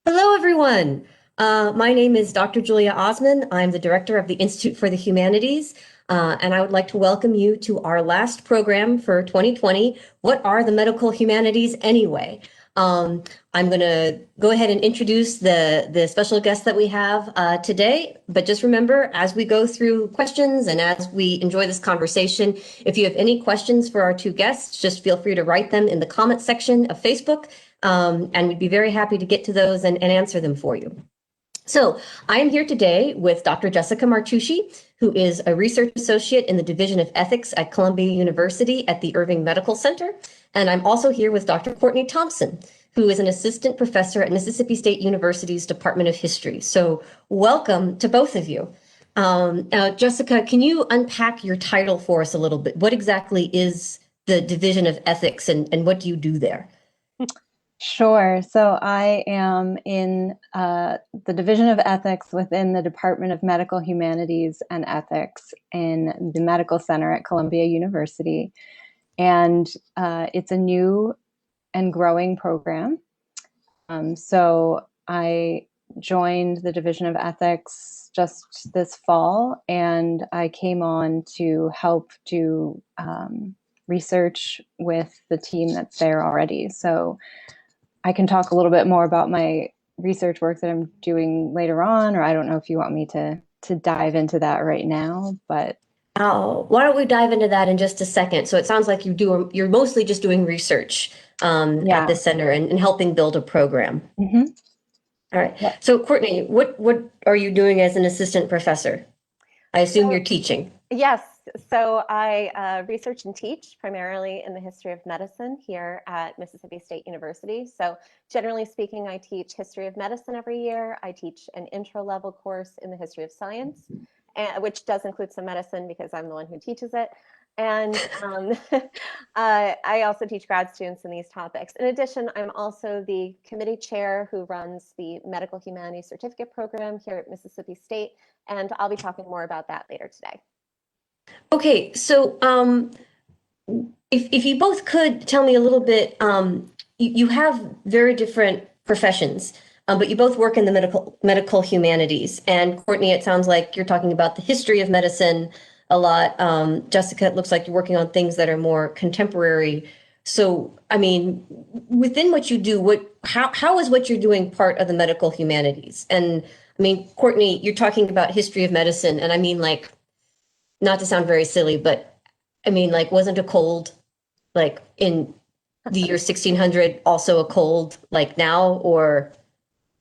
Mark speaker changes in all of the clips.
Speaker 1: Hello, everyone. My name is Dr. Julia Osman. I'm the director of the Institute for the Humanities, and I would like to welcome you to our last program for 2020. What are the medical humanities anyway? Um, I'm going to go ahead and introduce the special guest that we have today. But just remember, as we go through questions and as we enjoy this conversation, if you have any questions for our two guests, just feel free to write them in the comment section of Facebook. And we'd be very happy to get to those and answer them for you. So I am here today with Dr. Jessica Martucci, who is a research associate in the Division of Ethics at Columbia University at the Irving Medical Center. And I'm also here with Dr. Courtney Thompson, who is an assistant professor at Mississippi State University's Department of History. So welcome to both of you. Jessica, can you unpack your title for us a little bit? What exactly is the Division of Ethics and what do you do there?
Speaker 2: Sure. So I am in the Division of Ethics within the Department of Medical Humanities and Ethics in the Medical Center at Columbia University. And it's a new and growing program. So I joined the Division of Ethics just this fall, and I came on to help do research with the team that's there already. So I can talk a little bit more about my research work that I'm doing later on, or I don't know if you want me to dive into that right now, but
Speaker 1: Oh, why don't we dive into that in just a second? So it sounds like you're mostly just doing research at
Speaker 2: yeah.
Speaker 1: this center and helping build a program.
Speaker 2: hmm
Speaker 1: All right.
Speaker 2: Yeah.
Speaker 1: So Courtney, what are you doing as an assistant professor? I assume
Speaker 3: So,
Speaker 1: you're teaching.
Speaker 3: yes, so I research and teach primarily in the history of medicine here at Mississippi State University. So, generally speaking, I teach history of medicine every year. I teach an intro level course in the history of science, which does include some medicine because I'm the one who teaches it. And I also teach grad students in these topics. In addition, I'm also the committee chair who runs the Medical Humanities Certificate Program here at Mississippi State, and I'll be talking more about that later today.
Speaker 1: Okay, so if you both could tell me a little bit, you have very different professions, but you both work in the medical humanities. And Courtney, it sounds like you're talking about the history of medicine a lot. Jessica, it looks like you're working on things that are more contemporary. So, I mean, within what you do, how is what you're doing part of the medical humanities? And I mean, Courtney, you're talking about history of medicine, and I mean, like, not to sound very silly, but I mean, like, wasn't a cold like in the year 1600 also a cold like now? Or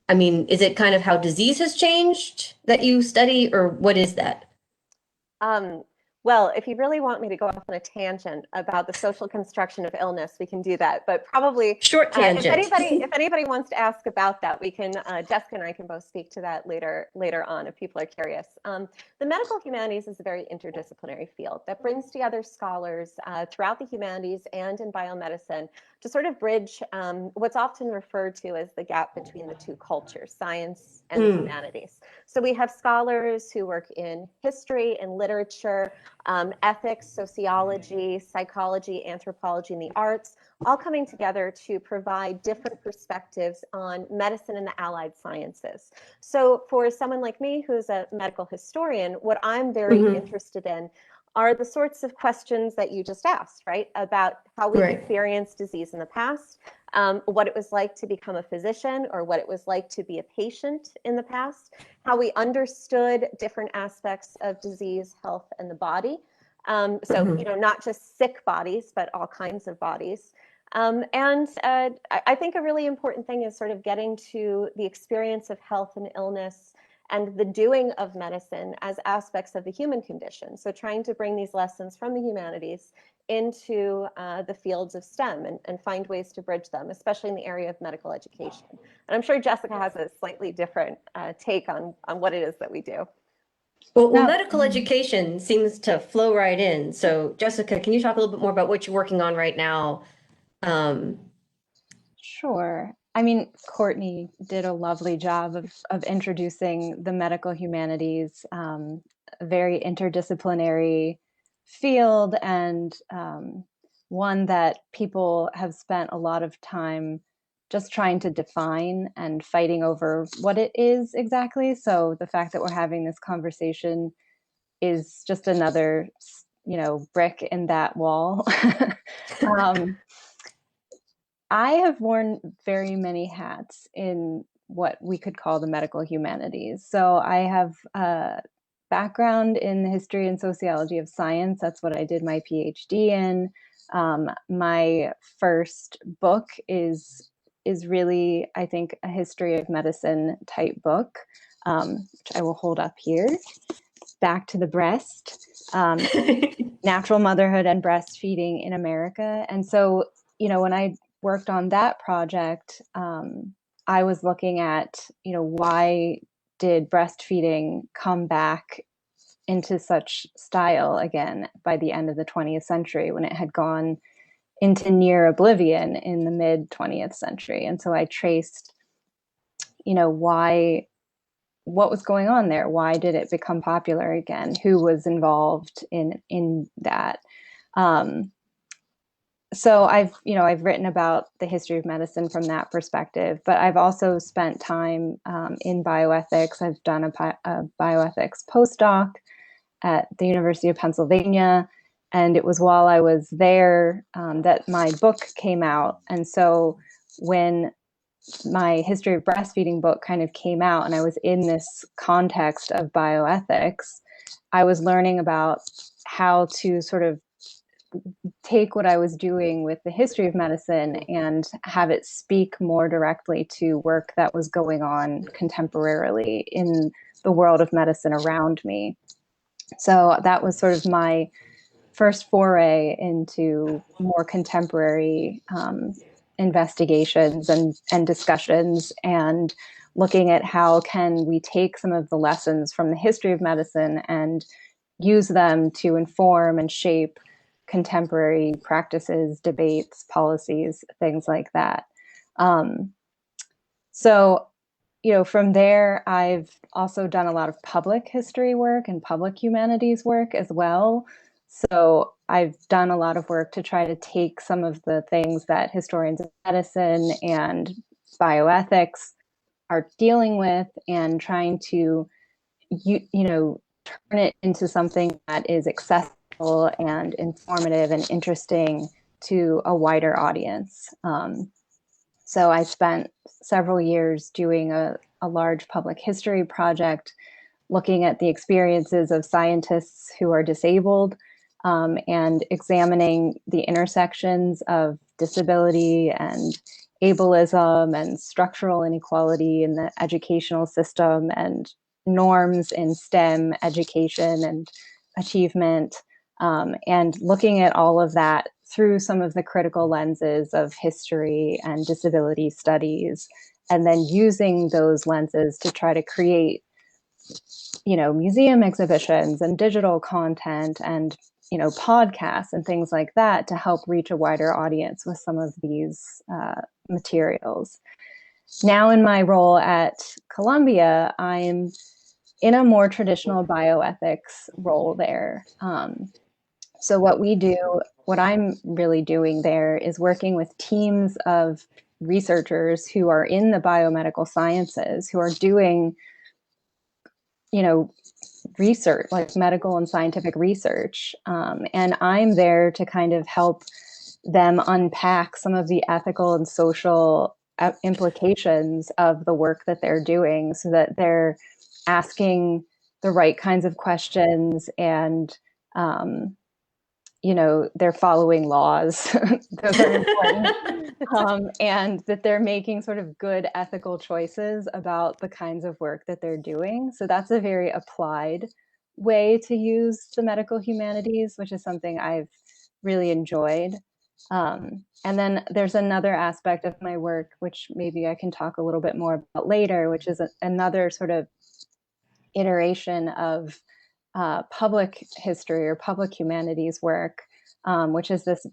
Speaker 1: I mean, is it kind of how disease has changed that you study, or what is that?
Speaker 3: Um, well, if you really want me to go off on a tangent about the social construction of illness, we can do that. But probably,
Speaker 1: Short
Speaker 3: if
Speaker 1: tangent.
Speaker 3: anybody wants to ask about that, we can. Jessica and I can both speak to that later on if people are curious. The medical humanities is a very interdisciplinary field that brings together scholars throughout the humanities and in biomedicine to sort of bridge what's often referred to as the gap between the two cultures, science and the
Speaker 1: Mm,
Speaker 3: humanities. So we have scholars who work in history and literature, ethics, sociology, psychology, anthropology, and the arts, all coming together to provide different perspectives on medicine and the allied sciences. So for someone like me, who's a medical historian, what I'm very
Speaker 1: hmm.
Speaker 3: interested in are the sorts of questions that you just asked, right? About how we've
Speaker 1: Right.
Speaker 3: experienced disease in the past, what it was like to become a physician or what it was like to be a patient in the past, how we understood different aspects of disease, health, and the body. So,
Speaker 1: Hmm.
Speaker 3: not just sick bodies, but all kinds of bodies. And I think a really important thing is sort of getting to the experience of health and illness and the doing of medicine as aspects of the human condition. So trying to bring these lessons from the humanities into the fields of STEM and find ways to bridge them, especially in the area of medical education. And I'm sure Jessica has a slightly different take on what it is that we do.
Speaker 1: Well,
Speaker 2: No,
Speaker 1: medical education seems to flow right in. So, Jessica, can you talk a little bit more about what you're working on right now? Um,
Speaker 2: sure. I mean, Courtney did a lovely job of introducing the medical humanities, a very interdisciplinary field, and one that people have spent a lot of time just trying to define and fighting over what it is exactly. So the fact that we're having this conversation is just another, brick in that wall. I have worn very many hats in what we could call the medical humanities. So I have a background in the history and sociology of science. That's what I did my PhD in. My first book is really, I think, a history of medicine type book, which I will hold up here. Back to the breast, natural motherhood and breastfeeding in America. And so, when I worked on that project, I was looking at, why did breastfeeding come back into such style again by the end of the 20th century when it had gone into near oblivion in the mid 20th century. And so I traced, what was going on there? Why did it become popular again? Who was involved in that? So I've written about the history of medicine from that perspective, but I've also spent time in bioethics. I've done a bioethics postdoc at the University of Pennsylvania, and it was while I was there that my book came out. And so when my history of breastfeeding book kind of came out and I was in this context of bioethics, I was learning about how to sort of take what I was doing with the history of medicine and have it speak more directly to work that was going on contemporarily in the world of medicine around me. So that was sort of my first foray into more contemporary investigations and discussions, and looking at how can we take some of the lessons from the history of medicine and use them to inform and shape contemporary practices, debates, policies, things like that. So, from there, I've also done a lot of public history work and public humanities work as well. So I've done a lot of work to try to take some of the things that historians of medicine and bioethics are dealing with and trying to, turn it into something that is accessible and informative and interesting to a wider audience. So I spent several years doing a large public history project looking at the experiences of scientists who are disabled, and examining the intersections of disability and ableism and structural inequality in the educational system and norms in STEM education and achievement, and looking at all of that through some of the critical lenses of history and disability studies, and then using those lenses to try to create, museum exhibitions and digital content and, podcasts and things like that to help reach a wider audience with some of these materials. Now in my role at Columbia, I'm in a more traditional bioethics role there. So what I'm really doing there is working with teams of researchers who are in the biomedical sciences, who are doing, research, like medical and scientific research. And I'm there to kind of help them unpack some of the ethical and social implications of the work that they're doing so that they're asking the right kinds of questions and, they're following laws. Those are important. And that they're making sort of good ethical choices about the kinds of work that they're doing. So that's a very applied way to use the medical humanities, which is something I've really enjoyed. And then there's another aspect of my work, which maybe I can talk a little bit more about later, which is another sort of iteration of public history or public humanities work, which is this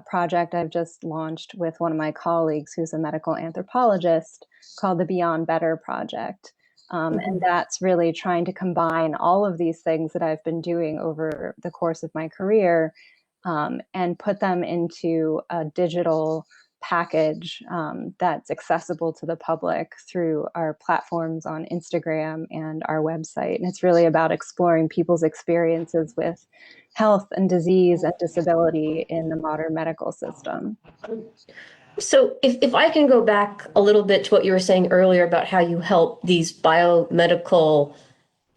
Speaker 2: project I've just launched with one of my colleagues who's a medical anthropologist, called the Beyond Better Project. And that's really trying to combine all of these things that I've been doing over the course of my career, and put them into a digital package that's accessible to the public through our platforms on Instagram and our website. And it's really about exploring people's experiences with health and disease and disability in the modern medical system.
Speaker 1: So if I can go back a little bit to what you were saying earlier about how you help these biomedical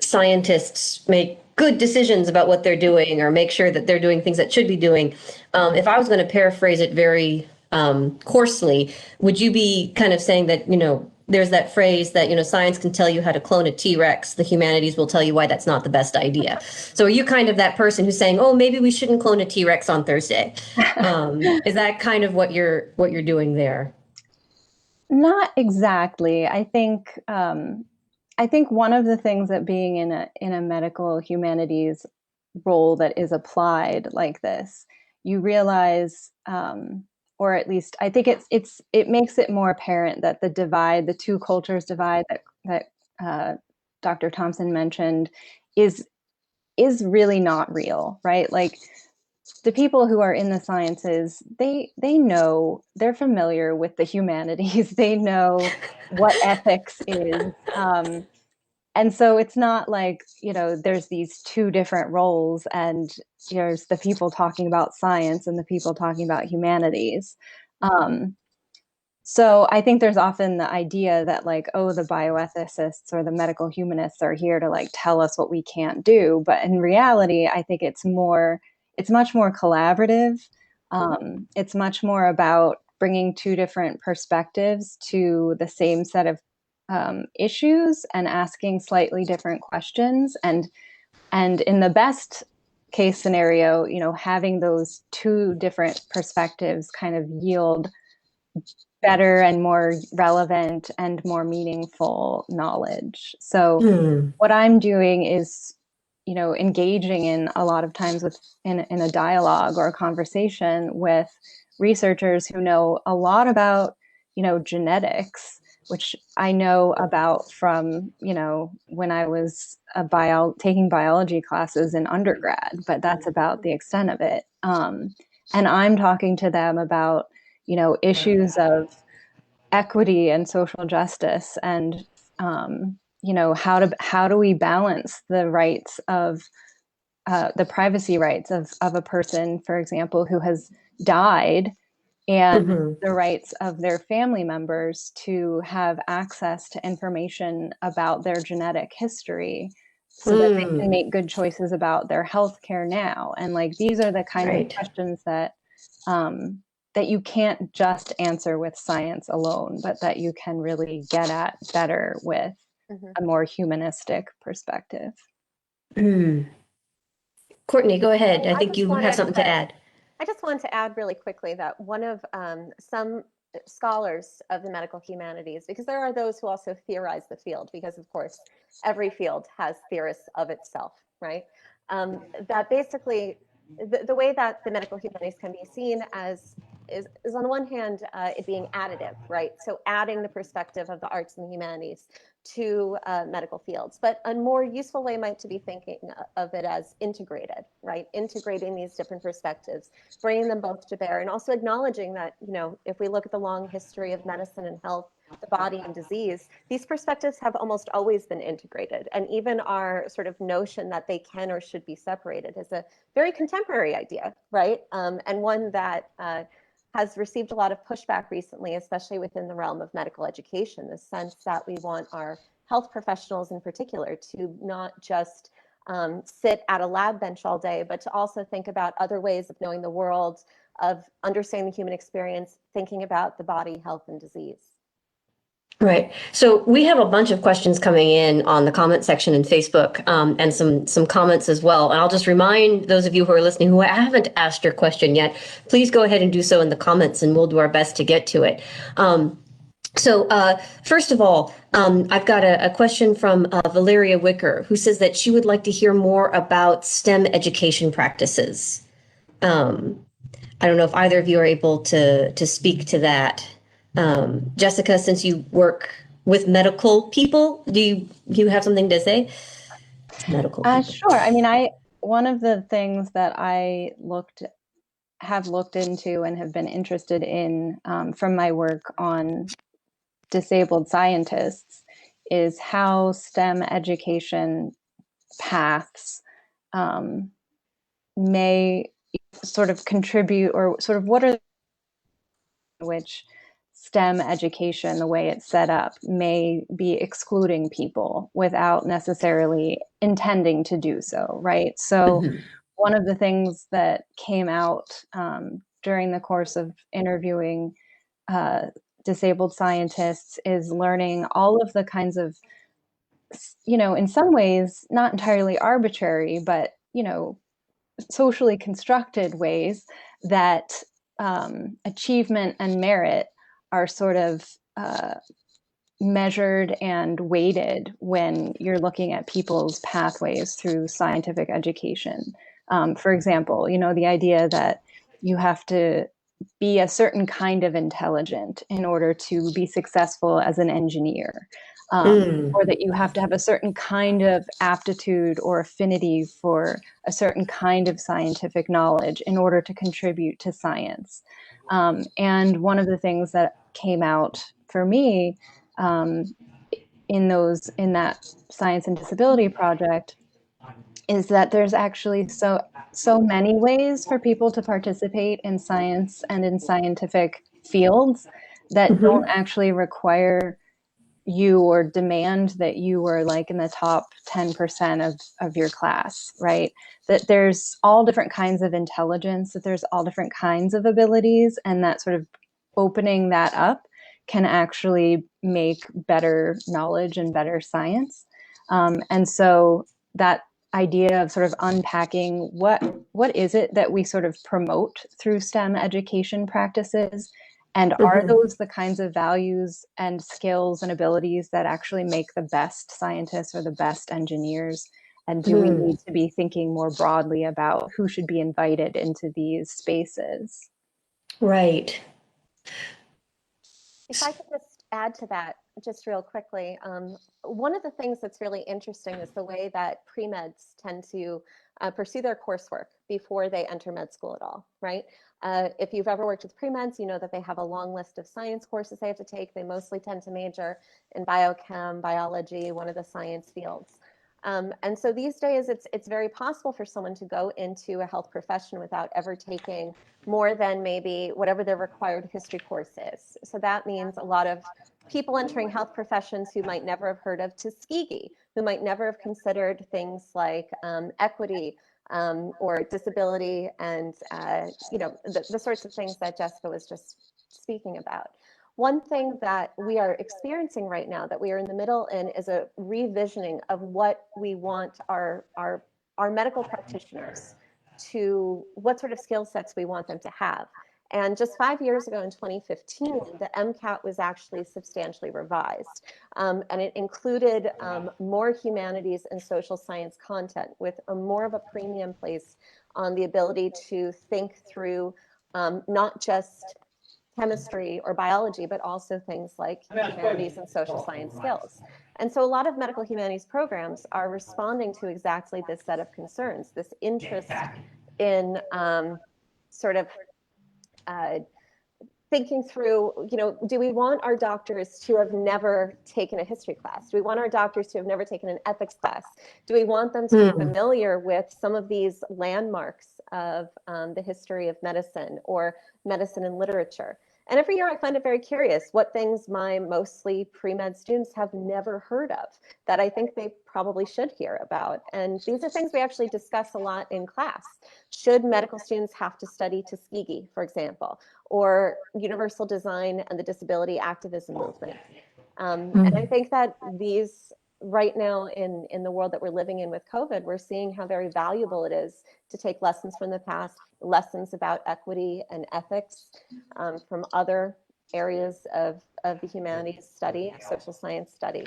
Speaker 1: scientists make good decisions about what they're doing or make sure that they're doing things that should be doing. If I was going to paraphrase it very coarsely, would you be kind of saying that, there's that phrase that, science can tell you how to clone a T-Rex, the humanities will tell you why that's not the best idea. So are you kind of that person who's saying, oh, maybe we shouldn't clone a T-Rex on Thursday? Is that kind of what you're doing there?
Speaker 2: Not exactly. I think one of the things that being in a medical humanities role that is applied like this, you realize, or at least I think it makes it more apparent that the two cultures divide that Dr. Thompson mentioned is really not real, right? Like, the people who are in the sciences, they know, they're familiar with the humanities. They know what ethics is. And so it's not like, there's these two different roles and there's the people talking about science and the people talking about humanities. So I think there's often the idea that like, oh, the bioethicists or the medical humanists are here to like tell us what we can't do. But in reality, I think it's much more collaborative. It's much more about bringing two different perspectives to the same set of issues and asking slightly different questions. And in the best case scenario, having those two different perspectives kind of yield better and more relevant and more meaningful knowledge. So what I'm doing is, engaging in a lot of times in a dialogue or a conversation with researchers who know a lot about, genetics, which I know about from, when I was taking biology classes in undergrad, but that's about the extent of it. And I'm talking to them about, issues of equity and social justice and, how do we balance the rights of the privacy rights of a person, for example, who has died, and the rights of their family members to have access to information about their genetic history so that they can make good choices about their health care now. And like, these are the kind of questions that that you can't just answer with science alone, but that you can really get at better with a more humanistic perspective.
Speaker 1: Courtney, go ahead. I think you have something to add.
Speaker 3: I just wanted to add really quickly that one of some scholars of the medical humanities, because there are those who also theorize the field, because of course, every field has theorists of itself, right? That basically, the way that the medical humanities can be seen as is on the one hand, it being additive, right? So adding the perspective of the arts and the humanities to medical fields. But a more useful way might to be thinking of it as integrated, right? Integrating these different perspectives, bringing them both to bear, and also acknowledging that, if we look at the long history of medicine and health, the body and disease, these perspectives have almost always been integrated. And even our sort of notion that they can or should be separated is a very contemporary idea, right? And one that has received a lot of pushback recently, especially within the realm of medical education, the sense that we want our health professionals in particular to not just sit at a lab bench all day, but to also think about other ways of knowing the world, of understanding the human experience, thinking about the body, health, and disease.
Speaker 1: Right. So we have a bunch of questions coming in on the comment section in Facebook, and some comments as well. And I'll just remind those of you who are listening who haven't asked your question yet, please go ahead and do so in the comments and we'll do our best to get to it. So first of all, I've got a question from Valeria Wicker, who says that she would like to hear more about STEM education practices. I don't know if either of you are able to speak to that. Jessica, since you work with medical people, do you have something to say? Medical people.
Speaker 2: Sure. I mean, one of the things that I looked have looked into and have been interested in from my work on disabled scientists is how STEM education paths may sort of contribute, or sort of what are which STEM education, the way it's set up, may be excluding people without necessarily intending to do so, right? So one of the things that came out during the course of interviewing disabled scientists is learning all of the kinds of, in some ways, not entirely arbitrary, but, socially constructed ways that achievement and merit are sort of measured and weighted when you're looking at people's pathways through scientific education. For example, the idea that you have to be a certain kind of intelligent in order to be successful as an engineer, or that you have to have a certain kind of aptitude or affinity for a certain kind of scientific knowledge in order to contribute to science. And one of the things that came out for me in that Science and Disability project is that there's actually so many ways for people to participate in science and in scientific fields that don't actually require you or demand that you were like in the top 10% of your class, right? That there's all different kinds of intelligence, that there's all different kinds of abilities, and that sort of opening that up can actually make better knowledge and better science. And so that idea of sort of unpacking what is it that we sort of promote through STEM education practices, and are those the kinds of values and skills and abilities that actually make the best scientists or the best engineers? And do we need to be thinking more broadly about who should be invited into these spaces?
Speaker 1: Right.
Speaker 3: If I could just add to that just real quickly, one of the things that's really interesting is the way that pre-meds tend to pursue their coursework before they enter med school at all, right? If you've ever worked with pre-meds, you know that they have a long list of science courses they have to take. They mostly tend to major in biochem, biology, one of the science fields. And so these days, it's very possible for someone to go into a health profession without ever taking more than maybe whatever their required history course is. So that means a lot of people entering health professions who might never have heard of Tuskegee, who might never have considered things like equity or disability, and the sorts of things that Jessica was just speaking about. One thing that we are experiencing right now, that we are in the middle in, is a revisioning of what we want our medical practitioners to, what sort of skill sets we want them to have. And just 5 years ago in 2015, the MCAT was actually substantially revised. And it included more humanities and social science content, with more of a premium placed on the ability to think through not just chemistry or biology, but also things like humanities and social science skills. And so a lot of medical humanities programs are responding to exactly this set of concerns, this interest in sort of thinking through, do we want our doctors to have never taken a history class? Do we want our doctors to have never taken an ethics class? Do we want them to be familiar with some of these landmarks of the history of medicine or medicine and literature? And every year I find it very curious what things my mostly pre-med students have never heard of that I think they probably should hear about. And these are things we actually discuss a lot in class. Should medical students have to study Tuskegee, for example, or universal design and the disability activism movement? And I think that these, right now in the world that we're living in with COVID, we're seeing how very valuable it is to take lessons from the past, lessons about equity and ethics from other areas of the humanities study, social science study.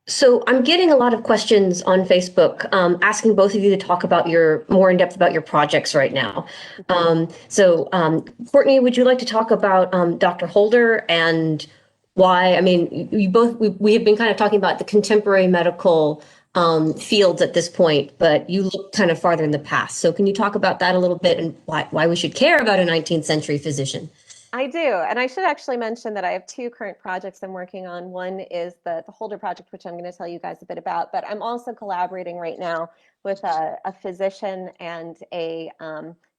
Speaker 1: So I'm getting a lot of questions on Facebook asking both of you to talk about more in depth about your projects right now. Courtney, would you like to talk about Dr. Holder and why? I mean, we have been kind of talking about the contemporary medical fields at this point, but you look kind of farther in the past. So can you talk about that a little bit and why we should care about a 19th century physician?
Speaker 3: I do. And I should actually mention that I have two current projects I'm working on. One is the Holder project, which I'm going to tell you guys a bit about, but I'm also collaborating right now with a physician and a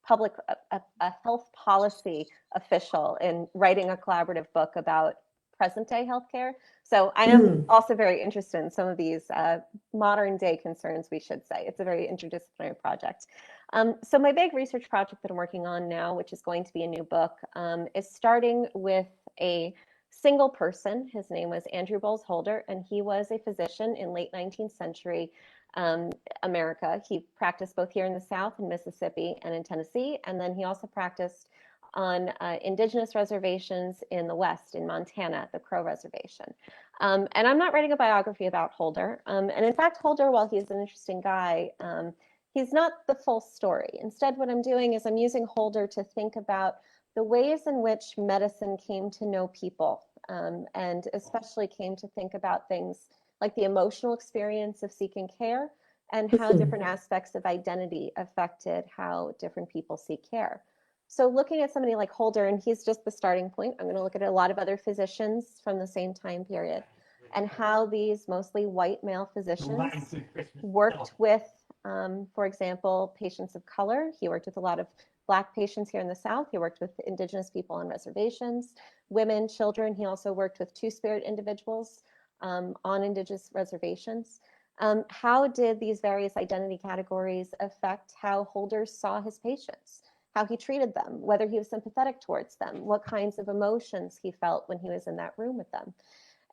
Speaker 3: a health policy official in writing a collaborative book about present day healthcare. So I am also very interested in some of these modern day concerns, we should say. It's a very interdisciplinary project. So my big research project that I'm working on now, which is going to be a new book, is starting with a single person. His name was Andrew Bolzholder, and he was a physician in late 19th century America. He practiced both here in the South in Mississippi and in Tennessee, and then he also practiced on indigenous reservations in the West, in Montana, the Crow Reservation. And I'm not writing a biography about Holder. And in fact, Holder, while he's an interesting guy, he's not the full story. Instead, what I'm doing is I'm using Holder to think about the ways in which medicine came to know people, and especially came to think about things like the emotional experience of seeking care and how different aspects of identity affected how different people seek care. So looking at somebody like Holder, and he's just the starting point, I'm going to look at a lot of other physicians from the same time period and how these mostly white male physicians worked with, for example, patients of color. He worked with a lot of Black patients here in the South. He worked with indigenous people on reservations, women, children. He also worked with Two-Spirit individuals on indigenous reservations. How did these various identity categories affect how Holder saw his patients? How he treated them, whether he was sympathetic towards them, what kinds of emotions he felt when he was in that room with them.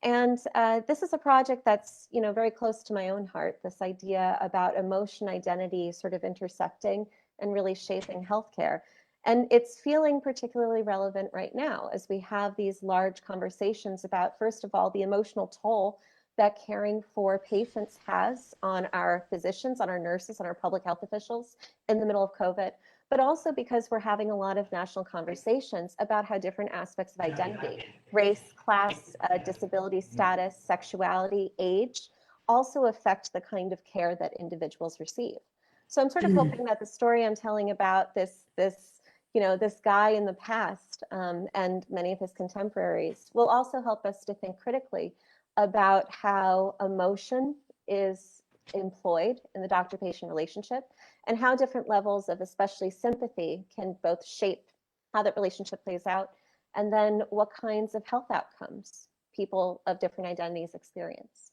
Speaker 3: And this is a project that's, very close to my own heart, this idea about emotion, identity sort of intersecting and really shaping healthcare. And it's feeling particularly relevant right now as we have these large conversations about, first of all, the emotional toll that caring for patients has on our physicians, on our nurses, on our public health officials in the middle of COVID, but also because we're having a lot of national conversations about how different aspects of identity, race, class, disability status, sexuality, age, also affect the kind of care that individuals receive. So I'm sort of hoping that the story I'm telling about this guy in the past and many of his contemporaries will also help us to think critically about how emotion is employed in the doctor-patient relationship and how different levels of especially sympathy can both shape how that relationship plays out and then what kinds of health outcomes people of different identities experience.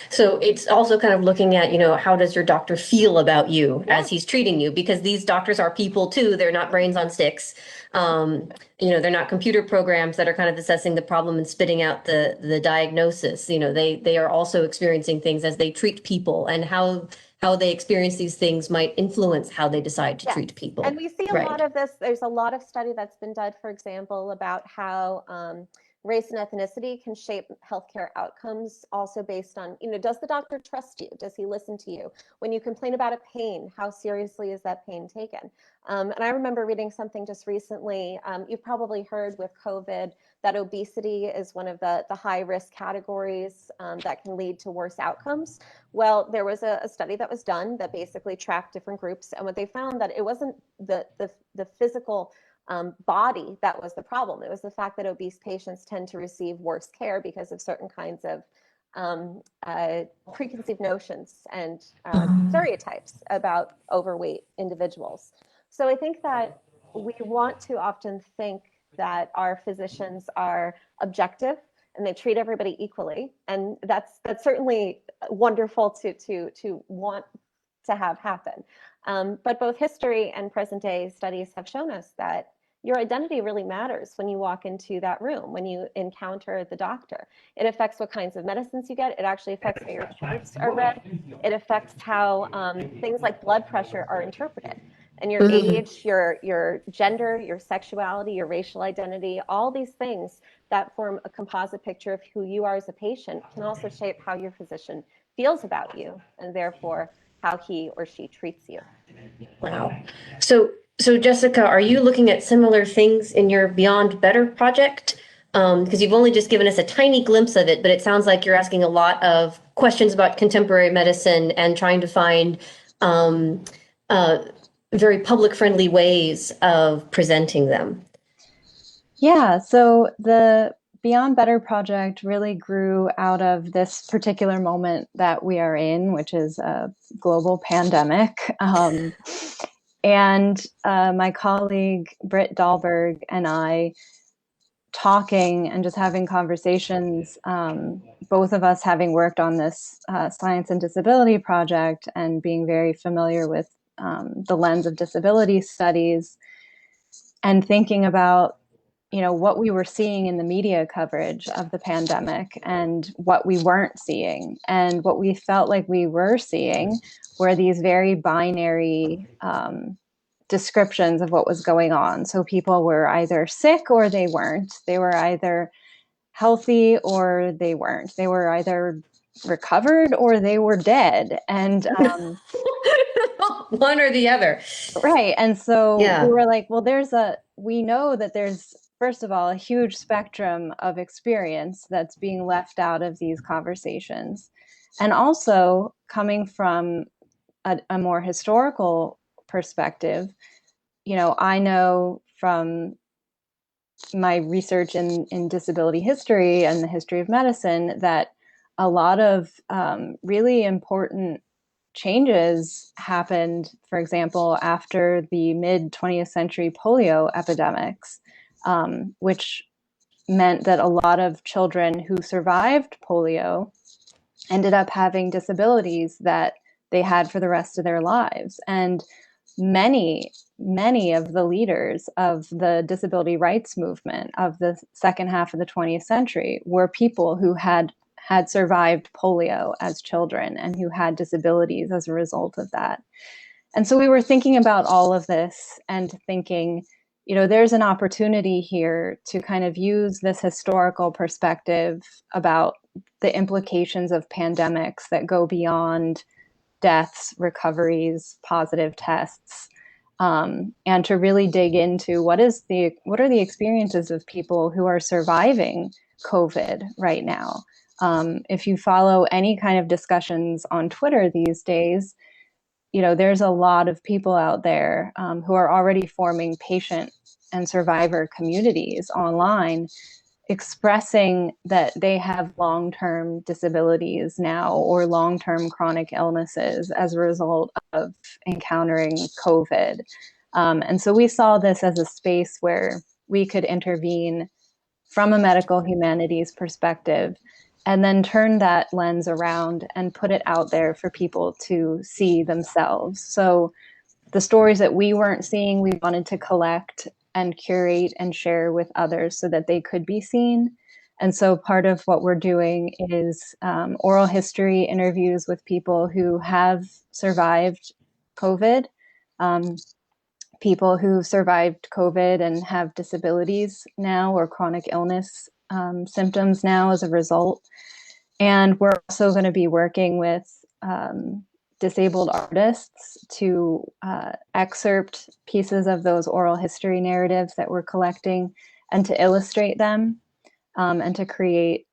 Speaker 1: So it's also kind of looking at, how does your doctor feel about you as he's treating you? Because these doctors are people too. They're not brains on sticks. They're not computer programs that are kind of assessing the problem and spitting out the diagnosis. They are also experiencing things as they treat people, and how they experience these things might influence how they decide to treat people.
Speaker 3: And we see a lot of this. There's a lot of study that's been done, for example, about how race and ethnicity can shape healthcare outcomes, also based on, does the doctor trust you? Does he listen to you? When you complain about a pain, how seriously is that pain taken? And I remember reading something just recently. You've probably heard with COVID that obesity is one of the high risk categories that can lead to worse outcomes. Well, there was a study that was done that basically tracked different groups, and what they found that it wasn't the physical body that was the problem. It was the fact that obese patients tend to receive worse care because of certain kinds of preconceived notions and stereotypes about overweight individuals. So I think that we want to often think that our physicians are objective and they treat everybody equally, and that's certainly wonderful to want to have happen. But both history and present day studies have shown us that your identity really matters when you walk into that room, when you encounter the doctor. It affects what kinds of medicines you get. It actually affects how your charts are read. It affects how things like blood pressure are interpreted. And your age, your gender, your sexuality, your racial identity, all these things that form a composite picture of who you are as a patient can also shape how your physician feels about you, and therefore how he or she treats you.
Speaker 1: Wow. So Jessica, are you looking at similar things in your Beyond Better project? because you've only just given us a tiny glimpse of it, but it sounds like you're asking a lot of questions about contemporary medicine and trying to find um, uh, very public-friendly ways of presenting them.
Speaker 2: Yeah, so the Beyond Better project really grew out of this particular moment that we are in, which is a global pandemic. And my colleague Britt Dahlberg and I talking and just having conversations, both of us having worked on this science and disability project and being very familiar with the lens of disability studies, and thinking about what we were seeing in the media coverage of the pandemic and what we weren't seeing. And what we felt like we were seeing were these very binary descriptions of what was going on. So people were either sick or they weren't. They were either healthy or they weren't. They were either recovered or they were dead. And
Speaker 1: one or the other.
Speaker 2: right. And so we
Speaker 1: Yeah.
Speaker 2: were like, well, we know that there's, first of all, a huge spectrum of experience that's being left out of these conversations. And also coming from a more historical perspective, I know from my research in disability history and the history of medicine that a lot of really important changes happened, for example, after the mid 20th century polio epidemics, which meant that a lot of children who survived polio ended up having disabilities that they had for the rest of their lives. And many of the leaders of the disability rights movement of the second half of the 20th century were people who had survived polio as children and who had disabilities as a result of that. And so we were thinking about all of this and thinking, there's an opportunity here to kind of use this historical perspective about the implications of pandemics that go beyond deaths, recoveries, positive tests, and to really dig into what are the experiences of people who are surviving COVID right now. If you follow any kind of discussions on Twitter these days, there's a lot of people out there who are already forming patient and survivor communities online, expressing that they have long-term disabilities now or long-term chronic illnesses as a result of encountering COVID. And so we saw this as a space where we could intervene from a medical humanities perspective and then turn that lens around and put it out there for people to see themselves. So the stories that we weren't seeing, we wanted to collect and curate and share with others so that they could be seen. And so part of what we're doing is oral history interviews with people who have survived COVID, people who survived COVID and have disabilities now or chronic illness symptoms now as a result. And we're also going to be working with disabled artists to excerpt pieces of those oral history narratives that we're collecting and to illustrate them and to create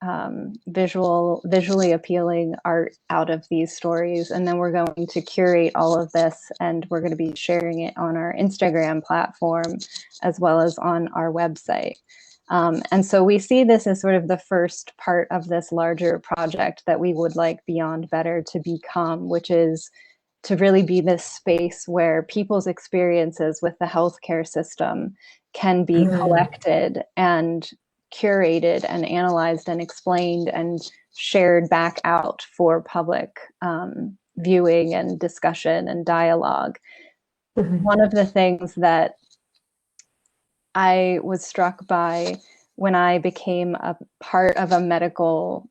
Speaker 2: visually appealing art out of these stories. And then we're going to curate all of this and we're going to be sharing it on our Instagram platform as well as on our website. And so we see this as sort of the first part of this larger project that we would like Beyond Better to become, which is to really be this space where people's experiences with the healthcare system can be collected and curated and analyzed and explained and shared back out for public viewing and discussion and dialogue. One of the things that I was struck by when I became a part of a medical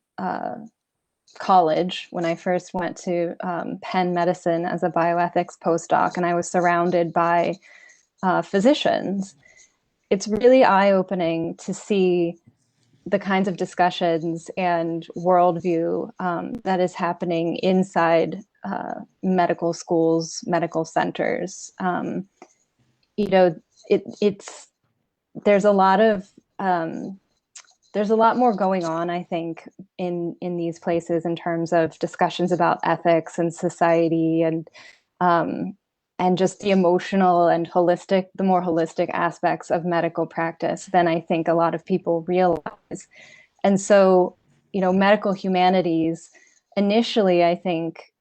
Speaker 2: college, when I first went to Penn Medicine as a bioethics postdoc, and I was surrounded by physicians. It's really eye-opening to see the kinds of discussions and worldview that is happening inside medical schools, medical centers. It's there's a lot of there's a lot more going on, I think, in these places in terms of discussions about ethics and society and just the emotional and the more holistic aspects of medical practice than I think a lot of people realize. And so, medical humanities initially, I think,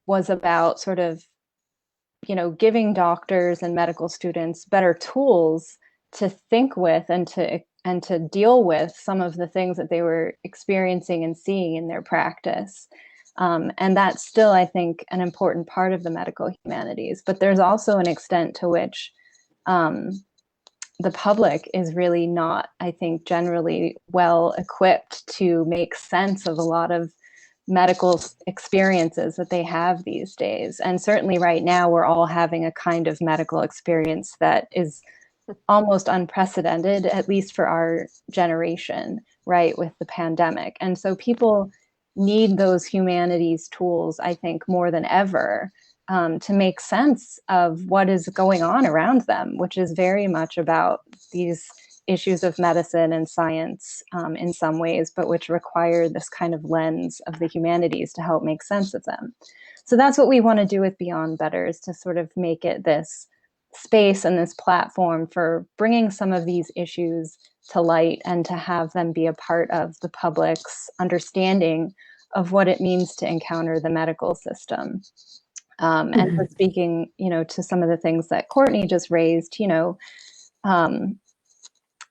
Speaker 2: was about sort of, giving doctors and medical students better tools to think with and to deal with some of the things that they were experiencing and seeing in their practice. And that's still, I think, an important part of the medical humanities. But there's also an extent to which the public is really not, I think, generally well equipped to make sense of a lot of medical experiences that they have these days. And certainly right now, we're all having a kind of medical experience that is almost unprecedented, at least for our generation, right, with the pandemic. And so people need those humanities tools, I think, more than ever, to make sense of what is going on around them, which is very much about these issues of medicine and science in some ways, but which require this kind of lens of the humanities to help make sense of them. So that's what we want to do with Beyond Better, is to sort of make it this space and this platform for bringing some of these issues to light and to have them be a part of the public's understanding of what it means to encounter the medical system. And for speaking, to some of the things that Courtney just raised,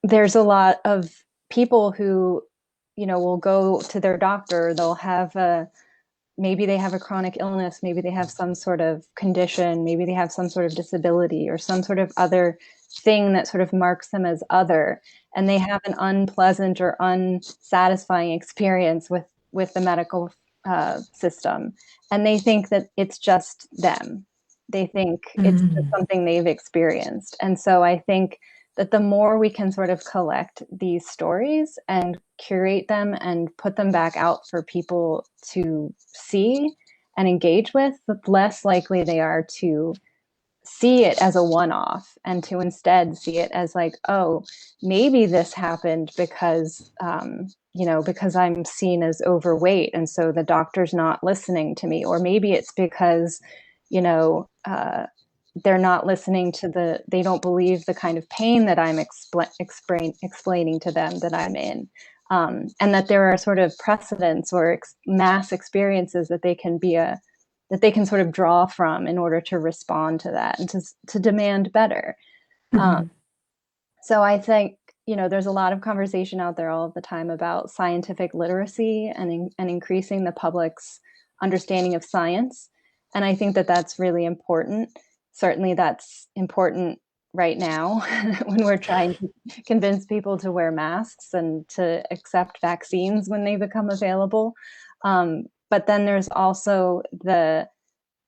Speaker 2: there's a lot of people who, will go to their doctor. They'll have maybe they have a chronic illness, maybe they have some sort of condition, maybe they have some sort of disability or some sort of other thing that sort of marks them as other, and they have an unpleasant or unsatisfying experience with the medical system, and they think that it's just them. They think it's just something they've experienced. And so I think that the more we can sort of collect these stories and curate them and put them back out for people to see and engage with, the less likely they are to see it as a one-off and to instead see it as like, oh, maybe this happened because, because I'm seen as overweight, and so the doctor's not listening to me. Or maybe it's because, they're not listening to they don't believe the kind of pain that I'm explaining to them that I'm in. And that there are sort of precedents or mass experiences that they can sort of draw from in order to respond to that and to demand better. So I think, there's a lot of conversation out there all of the time about scientific literacy and increasing the public's understanding of science. And I think that that's really important. Certainly that's important right now when we're trying to convince people to wear masks and to accept vaccines when they become available. But then there's also the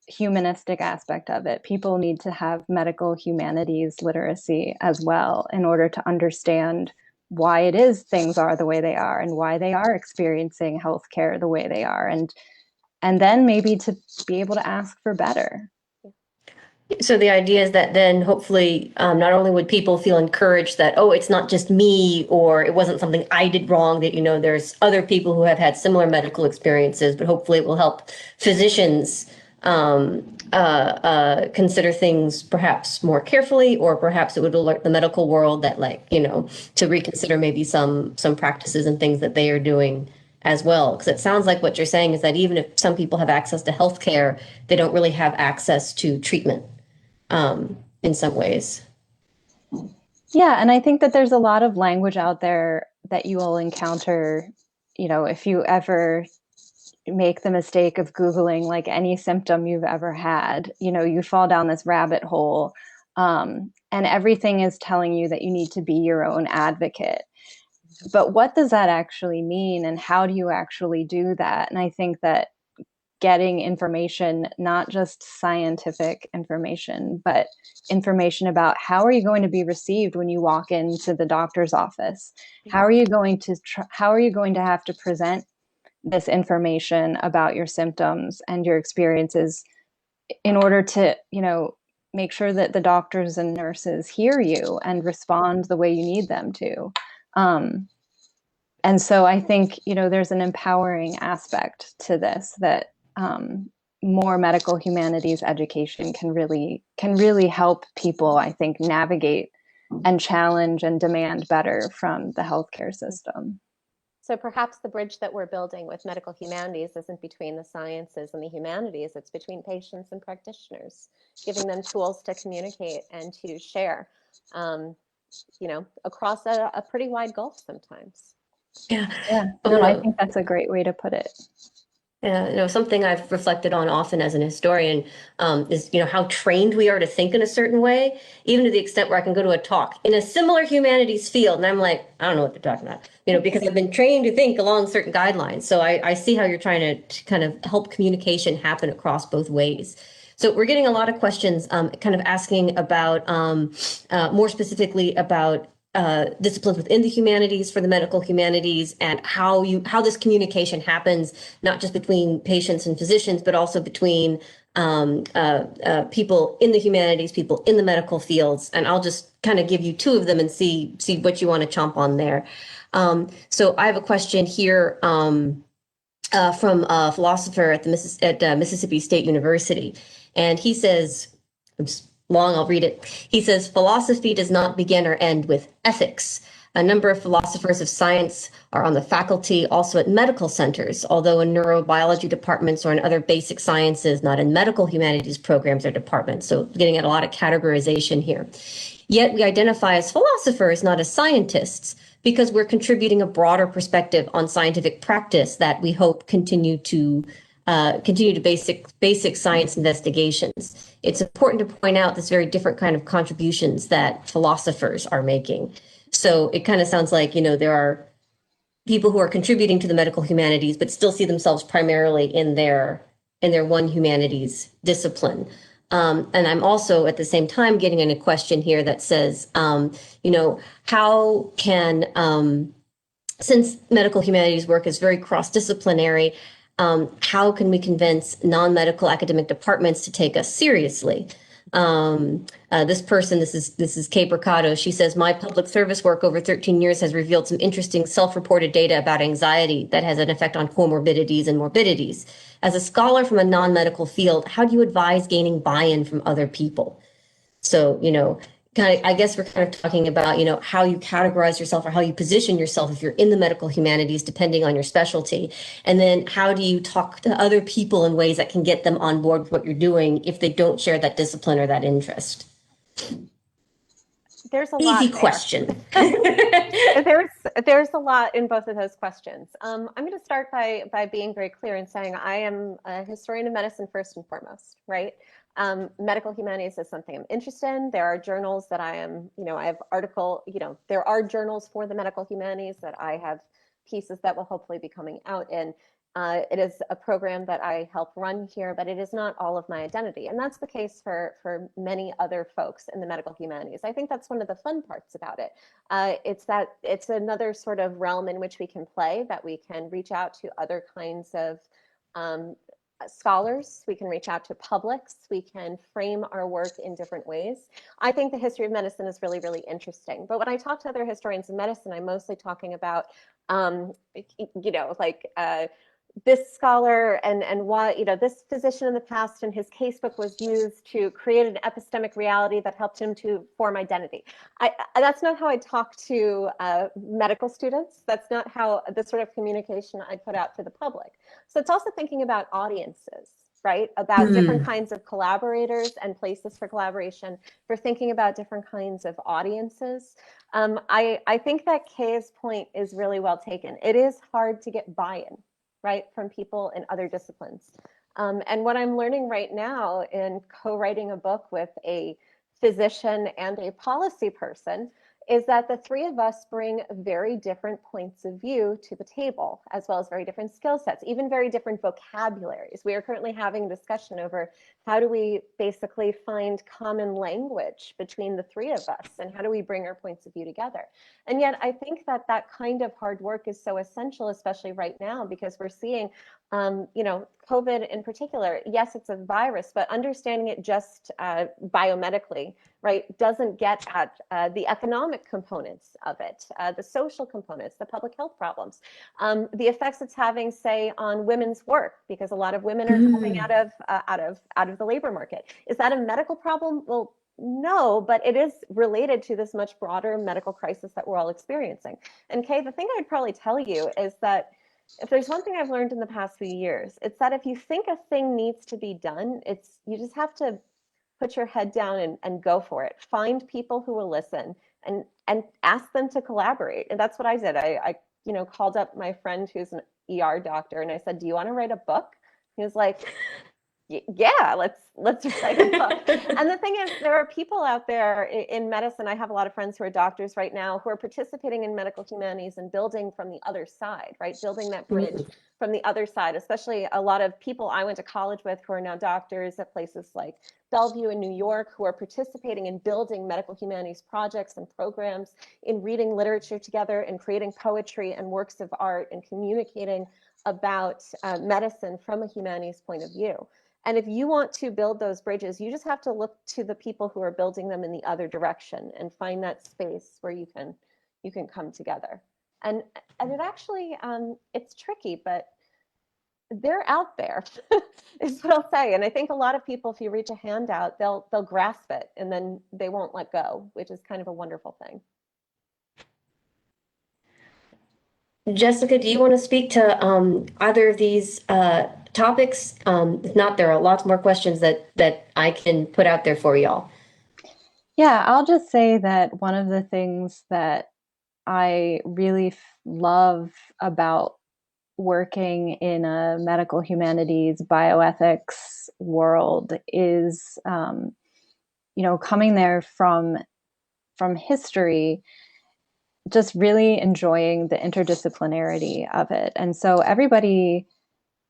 Speaker 2: humanistic aspect of it. People need to have medical humanities literacy as well in order to understand why it is things are the way they are and why they are experiencing healthcare the way they are. And then maybe to be able to ask for better.
Speaker 1: So the idea is that then hopefully not only would people feel encouraged that, oh, it's not just me, or it wasn't something I did wrong, that, there's other people who have had similar medical experiences, but hopefully it will help physicians consider things perhaps more carefully, or perhaps it would alert the medical world that, to reconsider maybe some practices and things that they are doing as well. Because it sounds like what you're saying is that even if some people have access to healthcare, they don't really have access to treatment in some ways.
Speaker 2: Yeah, and I think that there's a lot of language out there that you will encounter, if you ever make the mistake of Googling like any symptom you've ever had, you fall down this rabbit hole, and everything is telling you that you need to be your own advocate. But what does that actually mean, and how do you actually do that? And I think that getting information, not just scientific information, but information about how are you going to be received when you walk into the doctor's office? How are you going to have to present this information about your symptoms and your experiences in order to, make sure that the doctors and nurses hear you and respond the way you need them to? And so I think, there's an empowering aspect to this that more medical humanities education can really help people, I think, navigate and challenge and demand better from the healthcare system.
Speaker 3: So perhaps the bridge that we're building with medical humanities isn't between the sciences and the humanities, it's between patients and practitioners, giving them tools to communicate and to share, um, across a pretty wide gulf sometimes.
Speaker 1: Yeah.
Speaker 2: Yeah, no, I think that's a great way to put it.
Speaker 1: Yeah, something I've reflected on often as an historian is, how trained we are to think in a certain way, even to the extent where I can go to a talk in a similar humanities field, and I'm like, I don't know what they're talking about, because I've been trained to think along certain guidelines. So I see how you're trying to kind of help communication happen across both ways. So we're getting a lot of questions, kind of asking about, more specifically about disciplines within the humanities for the medical humanities, and how this communication happens, not just between patients and physicians, but also between people in the humanities, people in the medical fields. And I'll just kind of give you two of them and see what you want to chomp on there. So I have a question here from a philosopher at Mississippi State University, and he says, it's long, I'll read it. He says, philosophy does not begin or end with ethics. A number of philosophers of science are on the faculty, also at medical centers, although in neurobiology departments or in other basic sciences, not in medical humanities programs or departments. So getting at a lot of categorization here. Yet we identify as philosophers, not as scientists, because we're contributing a broader perspective on scientific practice that we hope continue to basic science investigations. It's important to point out this very different kind of contributions that philosophers are making. So it kind of sounds like, there are people who are contributing to the medical humanities, but still see themselves primarily in their one humanities discipline. And I'm also at the same time getting in a question here that says, how can, since medical humanities work is very cross-disciplinary, how can we convince non-medical academic departments to take us seriously? This person, this is Kay Mercado. She says, my public service work over 13 years has revealed some interesting self-reported data about anxiety that has an effect on comorbidities and morbidities. As a scholar from a non-medical field, how do you advise gaining buy-in from other people? So, kind of, I guess we're kind of talking about, how you categorize yourself or how you position yourself if you're in the medical humanities, depending on your specialty. And then how do you talk to other people in ways that can get them on board with what you're doing if they don't share that discipline or that interest?
Speaker 3: There's a
Speaker 1: Easy
Speaker 3: lot there.
Speaker 1: question.
Speaker 3: There's a lot in both of those questions. I'm going to start by being very clear and saying I am a historian of medicine first and foremost, right? Medical humanities is something I'm interested in. There are journals that I am, I have there are journals for the medical humanities that I have pieces that will hopefully be coming out in. It is a program that I help run here, but it is not all of my identity. And that's the case for many other folks in the medical humanities. I think that's one of the fun parts about it. It's another sort of realm in which we can play, that we can reach out to other kinds of scholars, we can reach out to publics, we can frame our work in different ways. I think the history of medicine is really, really interesting. But when I talk to other historians of medicine, I'm mostly talking about, this scholar and why, this physician in the past and his casebook was used to create an epistemic reality that helped him to form identity. That's not how I talk to medical students. That's not how the sort of communication I put out to the public. So it's also thinking about audiences, right? About different kinds of collaborators and places for collaboration, for thinking about different kinds of audiences. I think that Kay's point is really well taken. It is hard to get buy-in, right, from people in other disciplines. And what I'm learning right now in co-writing a book with a physician and a policy person is that the three of us bring very different points of view to the table, as well as very different skill sets, even very different vocabularies. We are currently having a discussion over how do we basically find common language between the three of us, and how do we bring our points of view together? And yet I think that that kind of hard work is so essential, especially right now, because we're seeing COVID in particular, yes, it's a virus, but understanding it just biomedically, right, doesn't get at the economic components of it, the social components, the public health problems, the effects it's having, say, on women's work, because a lot of women are dropping out of the labor market. Is that a medical problem? Well, no, but it is related to this much broader medical crisis that we're all experiencing. And Kay, the thing I'd probably tell you is that if there's one thing I've learned in the past few years, it's that if you think a thing needs to be done, you just have to put your head down and go for it. Find people who will listen and ask them to collaborate. And that's what I did. I called up my friend who's an ER doctor, and I said, "Do you want to write a book?" He was like, "Yeah, let's write a book." And the thing is, there are people out there in medicine. I have a lot of friends who are doctors right now who are participating in medical humanities and building from the other side, right? Building that bridge from the other side, especially a lot of people I went to college with who are now doctors at places like Bellevue in New York, who are participating in building medical humanities projects and programs, in reading literature together and creating poetry and works of art and communicating about medicine from a humanities point of view. And if you want to build those bridges, you just have to look to the people who are building them in the other direction and find that space where you can come together. And it actually it's tricky, but they're out there is what I'll say. And I think a lot of people, if you reach a hand out, they'll grasp it and then they won't let go, which is kind of a wonderful thing.
Speaker 1: Jessica, do you want to speak to either of these topics? If not, there are lots more questions that I can put out there for y'all.
Speaker 2: Yeah, I'll just say that one of the things that I really love about working in a medical humanities bioethics world is, coming there from history, just really enjoying the interdisciplinarity of it. And so everybody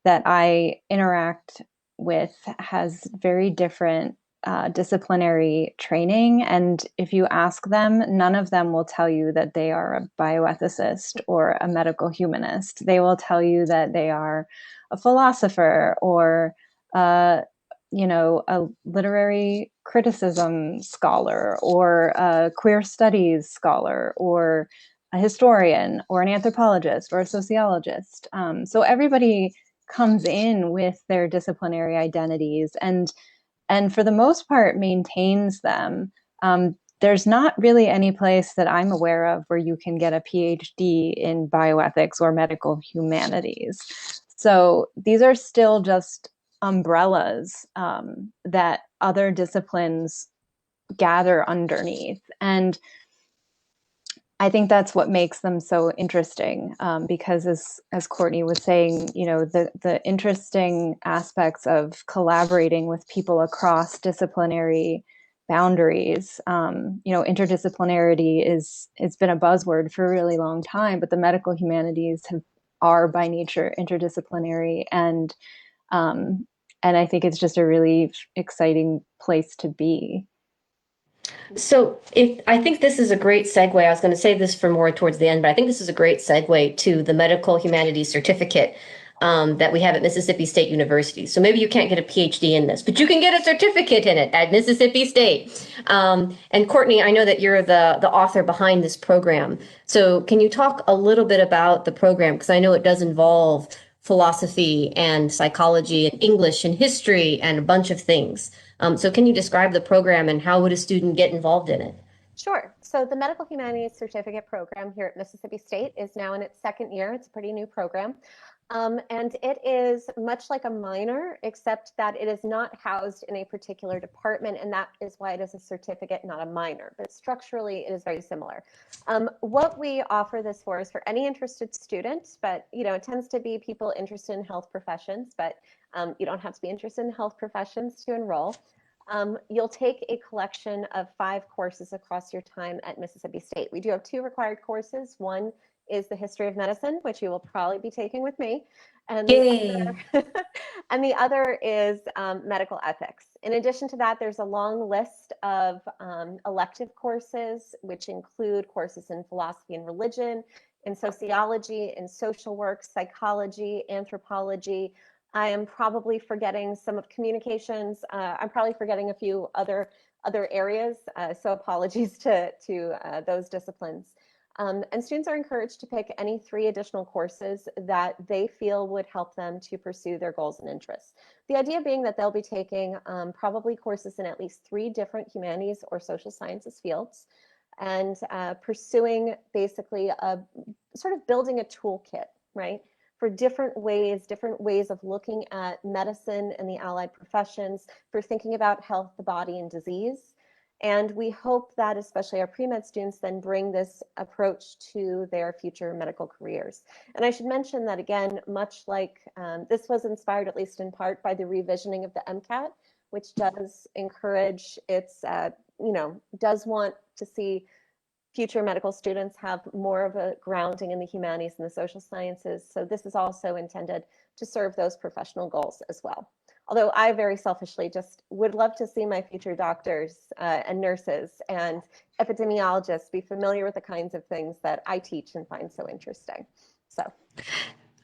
Speaker 2: that I interact with has very different disciplinary training. And if you ask them, none of them will tell you that they are a bioethicist or a medical humanist. They will tell you that they are a philosopher or a literary criticism scholar or a queer studies scholar or a historian or an anthropologist or a sociologist. So everybody comes in with their disciplinary identities and for the most part maintains them. There's not really any place that I'm aware of where you can get a PhD in bioethics or medical humanities. So these are still just umbrellas that other disciplines gather underneath. And I think that's what makes them so interesting, because as Courtney was saying, the interesting aspects of collaborating with people across disciplinary boundaries. Interdisciplinarity it's been a buzzword for a really long time, but the medical humanities are by nature interdisciplinary, and I think it's just a really exciting place to be.
Speaker 1: So I think this is a great segue. I was going to say this for more towards the end, but I think this is a great segue to the Medical Humanities Certificate that we have at Mississippi State University. So maybe you can't get a PhD in this, but you can get a certificate in it at Mississippi State. And Courtney, I know that you're the author behind this program. So can you talk a little bit about the program? Because I know it does involve philosophy and psychology and English and history and a bunch of things. So can you describe the program and how would a student get involved in it?
Speaker 3: Sure. So the Medical Humanities Certificate program here at Mississippi State is now in its second year. It's a pretty new program. And it is much like a minor, except that it is not housed in a particular department, and that is why it is a certificate, not a minor. But structurally, it is very similar. What we offer this for is for any interested student, but it tends to be people interested in health professions, but you don't have to be interested in health professions to enroll. You'll take a collection of 5 courses across your time at Mississippi State. We do have 2 required courses. One is the history of medicine, which you will probably be taking with me. And the other is medical ethics. In addition to that, there's a long list of elective courses, which include courses in philosophy and religion, in sociology, in social work, psychology, anthropology, I am probably forgetting some of communications. I'm probably forgetting a few other areas. So apologies to those disciplines. And students are encouraged to pick any 3 additional courses that they feel would help them to pursue their goals and interests. The idea being that they'll be taking probably courses in at least 3 different humanities or social sciences fields, and pursuing basically a sort of building a toolkit, right? For different ways of looking at medicine and the allied professions, for thinking about health, the body, and disease. And we hope that especially our pre-med students then bring this approach to their future medical careers. And I should mention that again, much like this was inspired at least in part by the revisioning of the MCAT, which does encourage does want to see future medical students have more of a grounding in the humanities and the social sciences. So this is also intended to serve those professional goals as well. Although I very selfishly just would love to see my future doctors and nurses and epidemiologists be familiar with the kinds of things that I teach and find so interesting. So.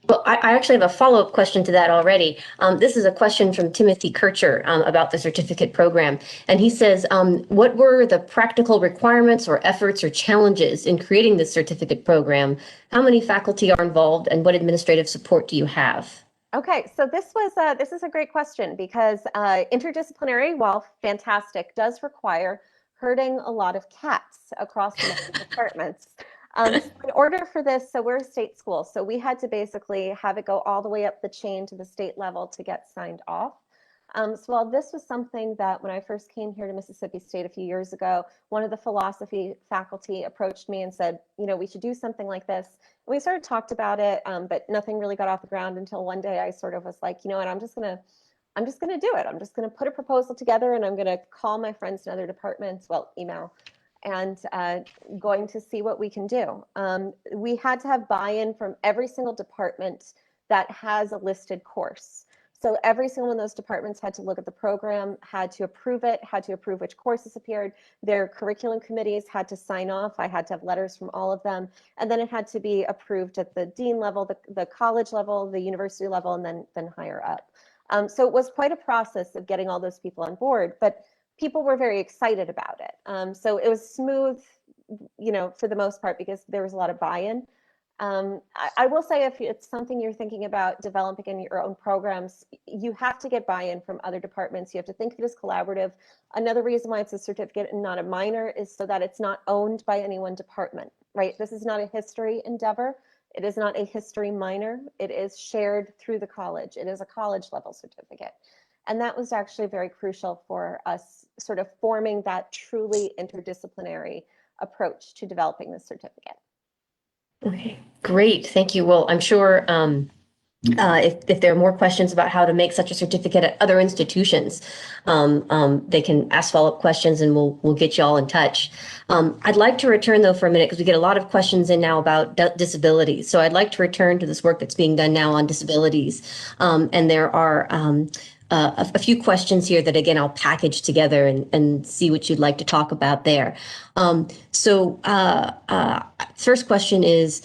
Speaker 1: Well, I actually have a follow-up question to that already. This is a question from Timothy Kircher about the certificate program. And he says, what were the practical requirements or efforts or challenges in creating this certificate program? How many faculty are involved and what administrative support do you have?
Speaker 3: Okay, so this is a great question because interdisciplinary, while fantastic, does require herding a lot of cats across the departments. So in order for this, so we're a state school, so we had to basically have it go all the way up the chain to the state level to get signed off. So while this was something that when I first came here to Mississippi State a few years ago, one of the philosophy faculty approached me and said, we should do something like this. And we sort of talked about it, but nothing really got off the ground until one day I sort of was like, what, I'm just gonna do it. I'm just gonna put a proposal together and I'm gonna call my friends in other departments, well, email, and going to see what we can do. We had to have buy-in from every single department that has a listed course. So every single one of those departments had to look at the program, had to approve it, had to approve which courses appeared. Their curriculum committees had to sign off. I had to have letters from all of them. And then it had to be approved at the dean level, the college level, the university level, and then higher up. So it was quite a process of getting all those people on board, but people were very excited about it. So it was smooth, for the most part, because there was a lot of buy-in. I will say if it's something you're thinking about developing in your own programs, you have to get buy-in from other departments. You have to think of it as collaborative. Another reason why it's a certificate and not a minor is so that it's not owned by any one department, right? This is not a history endeavor. It is not a history minor. It is shared through the college. It is a college level certificate. And that was actually very crucial for us sort of forming that truly interdisciplinary approach to developing this certificate.
Speaker 1: Okay, great. Thank you. Well, I'm sure if there are more questions about how to make such a certificate at other institutions, they can ask follow-up questions and we'll get you all in touch. I'd like to return though for a minute because we get a lot of questions in now about disabilities. So I'd like to return to this work that's being done now on disabilities. And there are a few questions here that, again, I'll package together and see what you'd like to talk about there. First question is,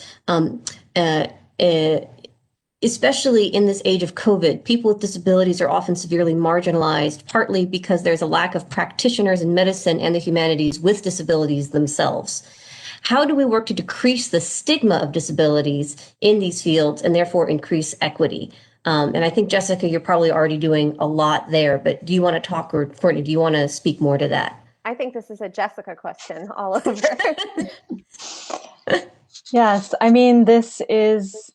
Speaker 1: especially in this age of COVID, people with disabilities are often severely marginalized, partly because there's a lack of practitioners in medicine and the humanities with disabilities themselves. How do we work to decrease the stigma of disabilities in these fields and therefore increase equity? And I think, Jessica, you're probably already doing a lot there, but do you want to talk, or Courtney, do you want to speak more to that?
Speaker 3: I think this is a Jessica question all over.
Speaker 2: Yes, I mean, this is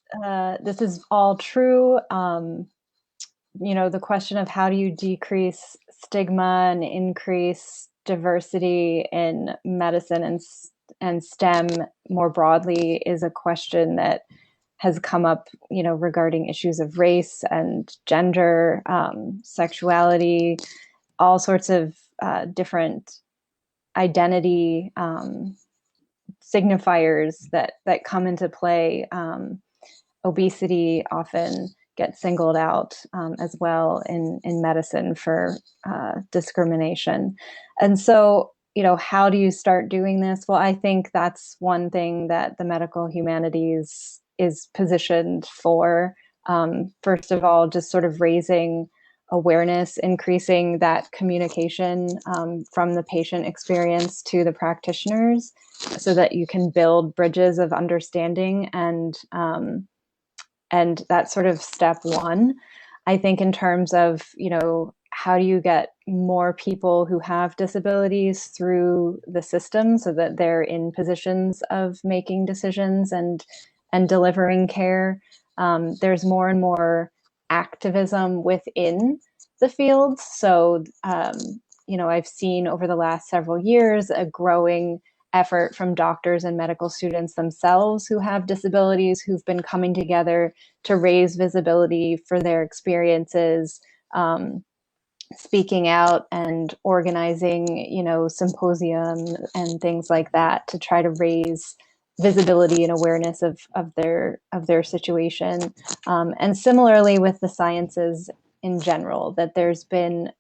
Speaker 2: all true. The question of how do you decrease stigma and increase diversity in medicine and STEM more broadly is a question that has come up, regarding issues of race and gender, sexuality, all sorts of different identity signifiers that come into play. Obesity often gets singled out as well in medicine for discrimination. And so, how do you start doing this? Well, I think that's one thing that the medical humanities is positioned for. First of all, just sort of raising awareness, increasing that communication from the patient experience to the practitioners, so that you can build bridges of understanding, and that's sort of step one. I think in terms of, how do you get more people who have disabilities through the system so that they're in positions of making decisions and delivering care. There's more and more activism within the field. So, I've seen over the last several years a growing effort from doctors and medical students themselves who have disabilities, who've been coming together to raise visibility for their experiences, speaking out and organizing, symposium and things like that to try to raise visibility and awareness of their situation. And similarly with the sciences in general, that there's been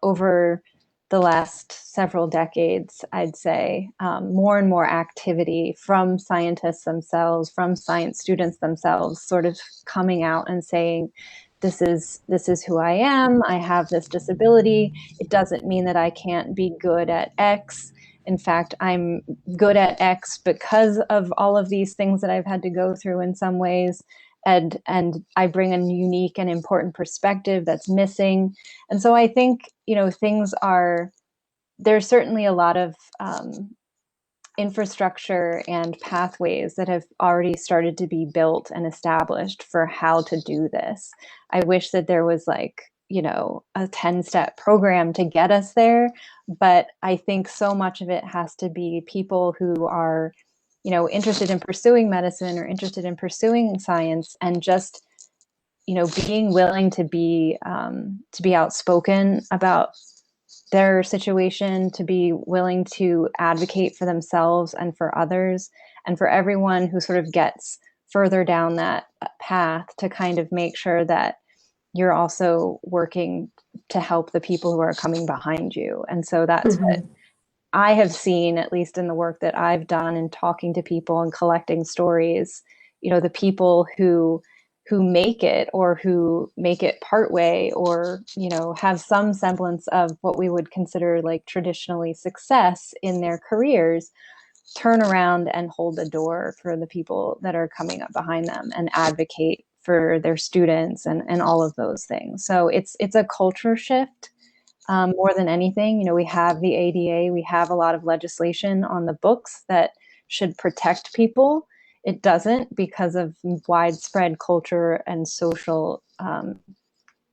Speaker 2: over the last several decades, I'd say, more and more activity from scientists themselves, from science students themselves, sort of coming out and saying, this is who I am. I have this disability. It doesn't mean that I can't be good at X. In fact, I'm good at X because of all of these things that I've had to go through in some ways. And I bring a unique and important perspective that's missing. And so I think, there's certainly a lot of infrastructure and pathways that have already started to be built and established for how to do this. I wish that there was a 10-step program to get us there, but I think so much of it has to be people who are, interested in pursuing medicine or interested in pursuing science, and just, being willing to be outspoken about their situation, to be willing to advocate for themselves and for others, and for everyone who sort of gets further down that path to kind of make sure that you're also working to help the people who are coming behind you. And so that's what I have seen, at least in the work that I've done in talking to people and collecting stories, the people who make it, or who make it partway, or, have some semblance of what we would consider like traditionally success in their careers, turn around and hold the door for the people that are coming up behind them and advocate for their students and all of those things. So it's a culture shift more than anything. We have the ADA, we have a lot of legislation on the books that should protect people. It doesn't, because of widespread culture and social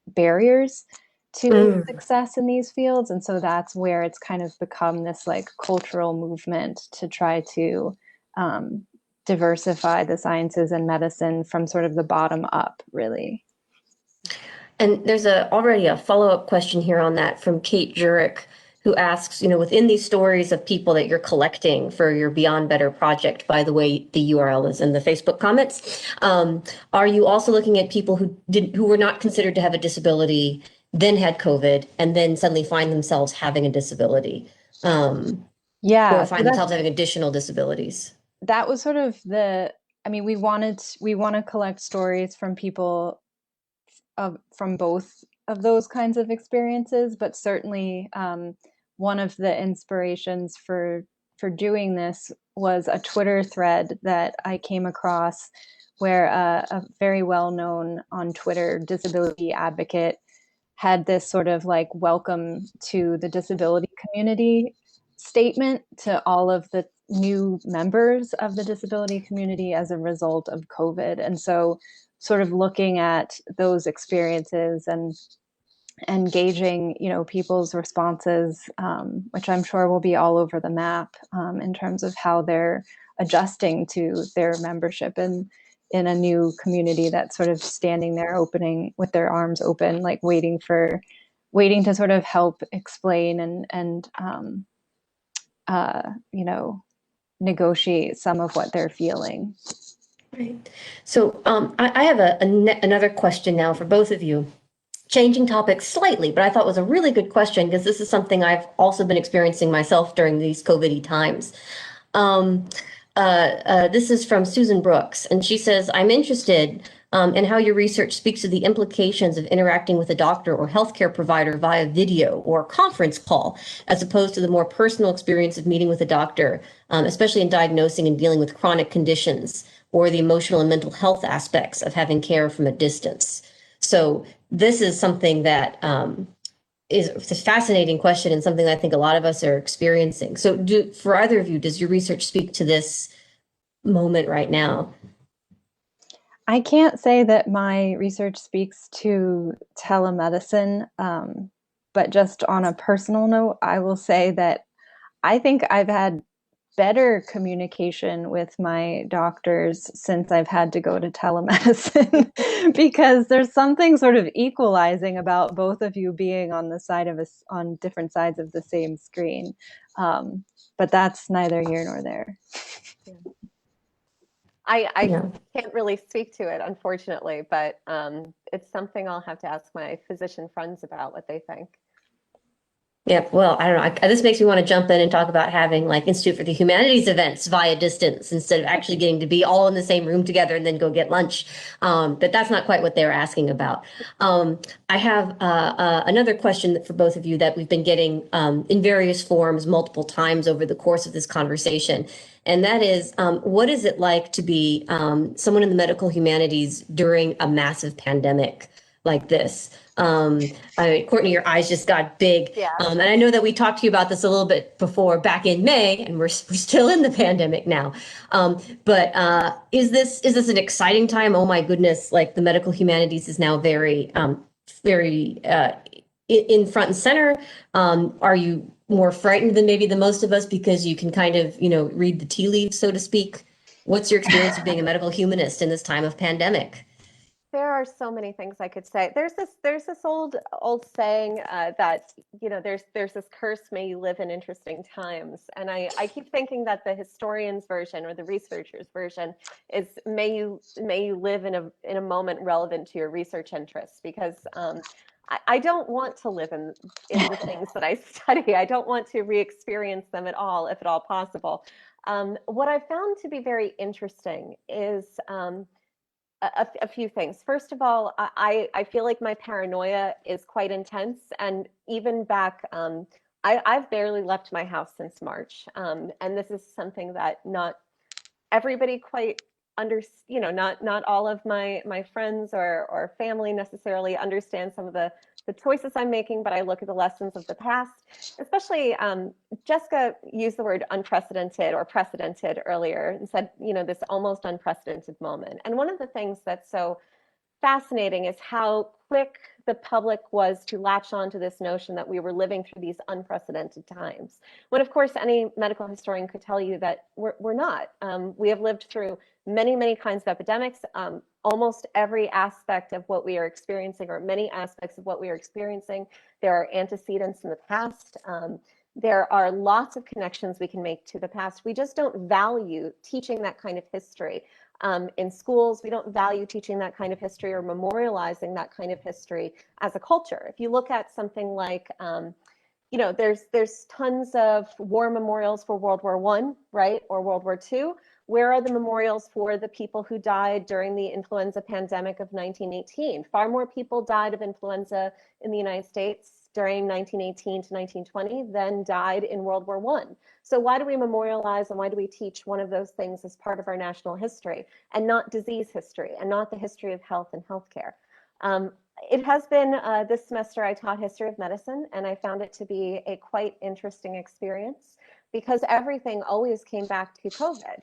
Speaker 2: barriers to success in these fields. And so that's where it's kind of become this like cultural movement to try to diversify the sciences and medicine from sort of the bottom up, really.
Speaker 1: And there's already a follow-up question here on that from Kate Jurek, who asks, within these stories of people that you're collecting for your Beyond Better project, by the way, the URL is in the Facebook comments, are you also looking at people who were not considered to have a disability, then had COVID, and then suddenly find themselves having a disability? Or find themselves having additional disabilities?
Speaker 2: That was sort of we want to collect stories from people from both of those kinds of experiences, but certainly one of the inspirations for doing this was a Twitter thread that I came across, where a very well-known on Twitter disability advocate had this sort of like welcome to the disability community statement to all of the new members of the disability community as a result of COVID. And so sort of looking at those experiences and gauging, people's responses, which I'm sure will be all over the map in terms of how they're adjusting to their membership in a new community that's sort of standing there opening with their arms open, like waiting to sort of help explain and negotiate some of what they're feeling.
Speaker 1: Right. So I have another question now for both of you. Changing topics slightly, but I thought was a really good question, because this is something I've also been experiencing myself during these COVID-y times. This is from Susan Brooks, and she says, I'm interested, and how your research speaks to the implications of interacting with a doctor or healthcare provider via video or conference call, as opposed to the more personal experience of meeting with a doctor, especially in diagnosing and dealing with chronic conditions or the emotional and mental health aspects of having care from a distance. So this is something that is a fascinating question and something that I think a lot of us are experiencing. So for either of you, does your research speak to this moment right now?
Speaker 2: I can't say that my research speaks to telemedicine, but just on a personal note, I will say that I think I've had better communication with my doctors since I've had to go to telemedicine because there's something sort of equalizing about both of you being on the side of us on different sides of the same screen. But that's neither here nor there.
Speaker 3: Yeah. I
Speaker 1: Yeah.
Speaker 3: can't really speak to it, unfortunately, but it's something I'll have to ask my physician friends about what they think.
Speaker 1: Yeah, well, I don't know. This makes me want to jump in and talk about having like Institute for the Humanities events via distance instead of actually getting to be all in the same room together and then go get lunch. But that's not quite what they were asking about. I have another question for both of you that we've been getting in various forms multiple times over the course of this conversation. And that is, what is it like to be someone in the medical humanities during a massive pandemic like this? I mean, Courtney, your eyes just got big.
Speaker 3: Yeah.
Speaker 1: And I know that we talked to you about this a little bit before back in May, and we're still in the pandemic now. But is this an exciting time? Oh my goodness, like the medical humanities is now very, very in front and center. Are you more frightened than maybe the most of us because you can kind of, read the tea leaves, so to speak? What's your experience of being a medical humanist in this time of pandemic?
Speaker 3: There are so many things I could say. There's this old saying that there's this curse, may you live in interesting times, and I keep thinking that the historian's version or the researcher's version is may you live in a moment relevant to your research interests, because I don't want to live in the things that I study. I don't want to re-experience them at all, if at all possible. What I found to be very interesting is a few things. First of all, I feel like my paranoia is quite intense. And even back, I've barely left my house since March. And this is something that not everybody quite not all of my friends or family necessarily understand some of the choices I'm making, but I look at the lessons of the past, especially Jessica used the word unprecedented or precedented earlier and said, this almost unprecedented moment. And one of the things that's so fascinating is how quick the public was to latch on to this notion that we were living through these unprecedented times. When, of course, any medical historian could tell you that we're not. We have lived through many, many kinds of epidemics. Almost every aspect of what we are experiencing, or many aspects of what we are experiencing, there are antecedents in the past. There are lots of connections we can make to the past. We just don't value teaching that kind of history. In schools, we don't value teaching that kind of history or memorializing that kind of history as a culture. If you look at something like, there's tons of war memorials for World War I, right, or World War II. Where are the memorials for the people who died during the influenza pandemic of 1918? Far more people died of influenza in the United States during 1918 to 1920 than died in World War I. So why do we memorialize and why do we teach one of those things as part of our national history and not disease history and not the history of health and healthcare? It has been this semester I taught history of medicine, and I found it to be a quite interesting experience because everything always came back to COVID.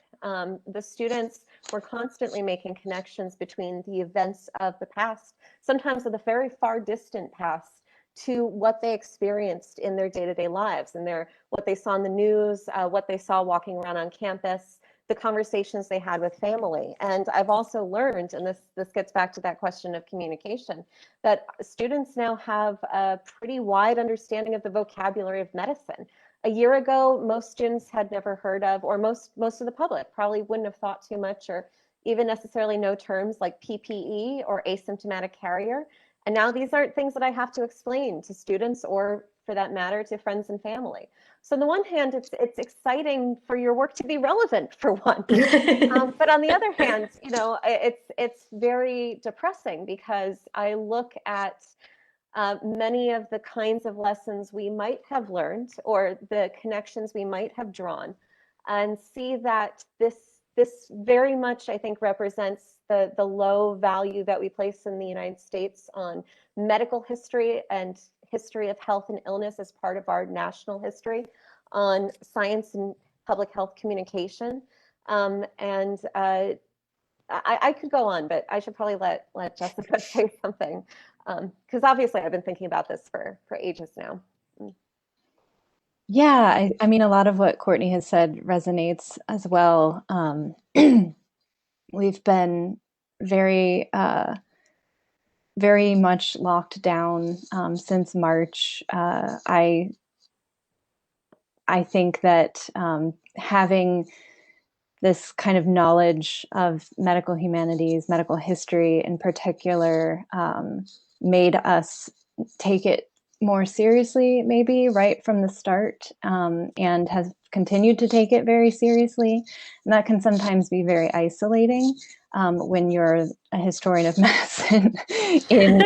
Speaker 3: The students were constantly making connections between the events of the past, sometimes of the very far distant past, to what they experienced in their day-to-day lives and what they saw in the news, what they saw walking around on campus, the conversations they had with family. And I've also learned, and this gets back to that question of communication, that students now have a pretty wide understanding of the vocabulary of medicine. A year ago, most students had never heard of, or most of the public probably wouldn't have thought too much or even necessarily know terms like PPE or asymptomatic carrier. And now these aren't things that I have to explain to students or for that matter, to friends and family. So on the one hand, it's exciting for your work to be relevant for once. But on the other hand, it's very depressing because I look at many of the kinds of lessons we might have learned or the connections we might have drawn, and see that this very much, I think, represents the low value that we place in the United States on medical history and history of health and illness as part of our national history, on science and public health communication. I could go on, but I should probably let Jessica say something, because obviously I've been thinking about this for ages now.
Speaker 2: Yeah, I mean, a lot of what Courtney has said resonates as well. We've been very, very much locked down since March. I think that having this kind of knowledge of medical humanities, medical history in particular, made us take it more seriously, maybe right from the start, and has continued to take it very seriously. And that can sometimes be very isolating when you're a historian of medicine in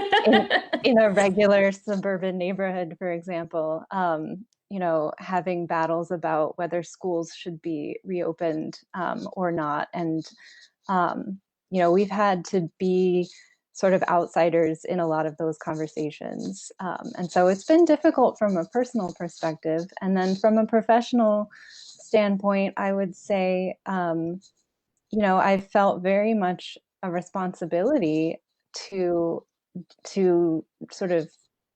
Speaker 2: a regular suburban neighborhood, for example. Having battles about whether schools should be reopened or not. And, we've had to be sort of outsiders in a lot of those conversations. And so it's been difficult from a personal perspective. And then from a professional standpoint, I would say, I felt very much a responsibility to sort of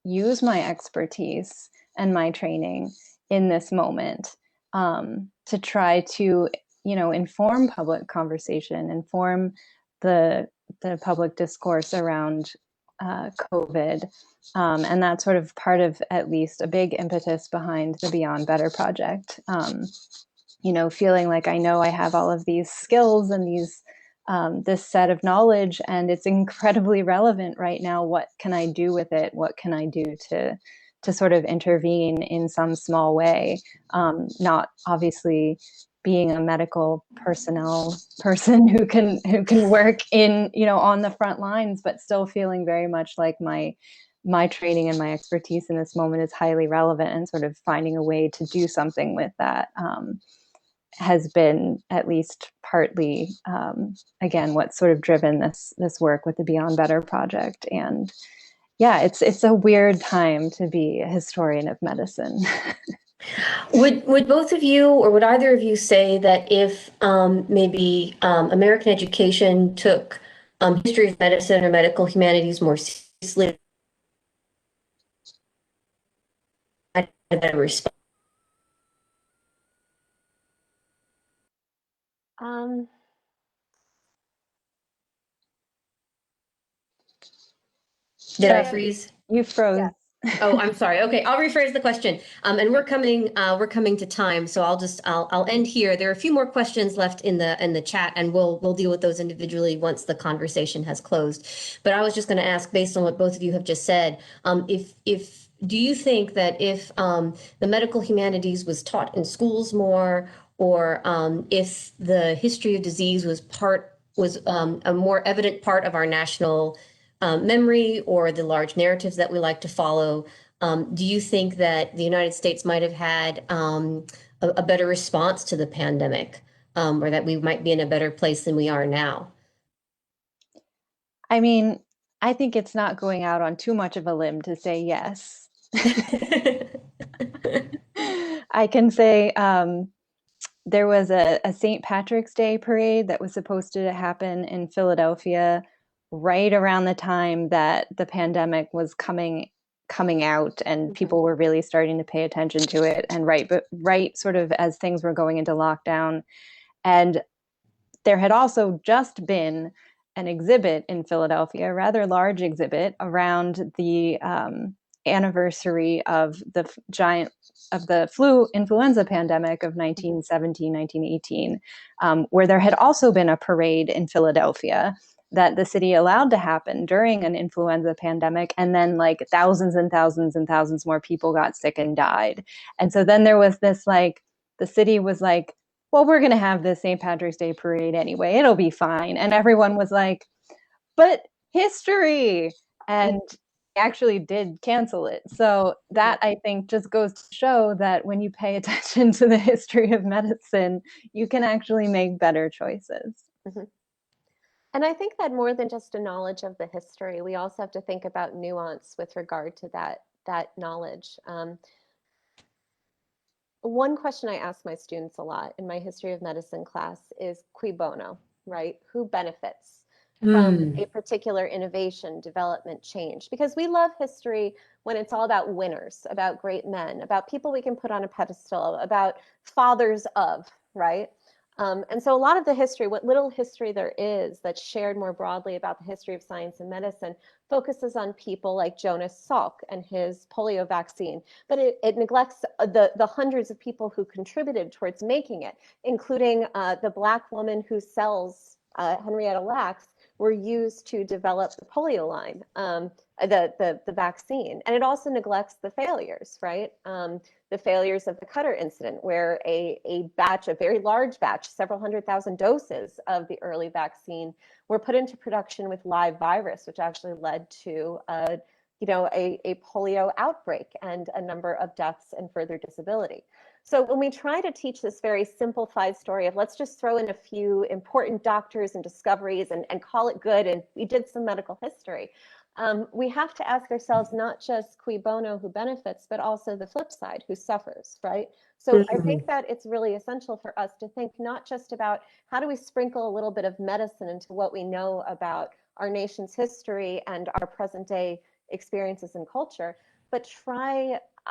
Speaker 2: use my expertise and my training in this moment to try to, inform public conversation, inform the public discourse around COVID. And that's sort of part of at least a big impetus behind the Beyond Better project. Feeling like I know I have all of these skills and this set of knowledge, and it's incredibly relevant right now. What can I do with it? What can I do to sort of intervene in some small way? Not obviously being a medical personnel person who can work in, on the front lines, but still feeling very much like my training and my expertise in this moment is highly relevant, and sort of finding a way to do something with that has been at least partly, again, what's sort of driven this work with the Beyond Better project. And yeah, it's a weird time to be a historian of medicine.
Speaker 1: Would both of you, or would either of you say that if maybe American education took history of medicine or medical humanities more seriously, a better response? Did I freeze?
Speaker 2: You froze.
Speaker 3: Yeah.
Speaker 1: Oh, I'm sorry. Okay, I'll rephrase the question. And we're coming to time, so I'll end here. There are a few more questions left in the chat, and we'll deal with those individually once the conversation has closed. But I was just going to ask, based on what both of you have just said, if do you think that if the medical humanities was taught in schools more, or if the history of disease was a more evident part of our national memory, or the large narratives that we like to follow, do you think that the United States might have had a better response to the pandemic, or that we might be in a better place than we are now?
Speaker 2: I mean, I think it's not going out on too much of a limb to say yes. I can say there was a St. Patrick's Day parade that was supposed to happen in Philadelphia right around the time that the pandemic was coming out, and people were really starting to pay attention to it, and right sort of as things were going into lockdown. And there had also just been an exhibit in Philadelphia, a rather large exhibit, around the anniversary of the influenza pandemic of 1917, 1918, where there had also been a parade in Philadelphia that the city allowed to happen during an influenza pandemic. And then like thousands and thousands and thousands more people got sick and died. And so then there was this like, the city was like, well, we're going to have this St. Patrick's Day parade anyway. It'll be fine. And everyone was like, but history. And actually did cancel it. So that, I think, just goes to show that when you pay attention to the history of medicine, you can actually make better choices.
Speaker 3: Mm-hmm. And I think that more than just a knowledge of the history, we also have to think about nuance with regard to that knowledge. One question I ask my students a lot in my history of medicine class is cui bono, right? Who benefits from a particular innovation, development, change? Because we love history when it's all about winners, about great men, about people we can put on a pedestal, about fathers of, right? And so a lot of the history, what little history there is that's shared more broadly about the history of science and medicine, focuses on people like Jonas Salk and his polio vaccine, but it neglects the hundreds of people who contributed towards making it, including the Black woman whose cells, Henrietta Lacks, were used to develop the polio line, the vaccine. And it also neglects the failures, right? The failures of the Cutter incident, where a very large batch, several 100,000 doses of the early vaccine were put into production with live virus, which actually led to a polio outbreak and a number of deaths and further disability. So when we try to teach this very simplified story of let's just throw in a few important doctors and discoveries and call it good, and we did some medical history, we have to ask ourselves not just cui bono, who benefits, but also the flip side, who suffers, right? So I think that it's really essential for us to think not just about how do we sprinkle a little bit of medicine into what we know about our nation's history and our present day experiences and culture, but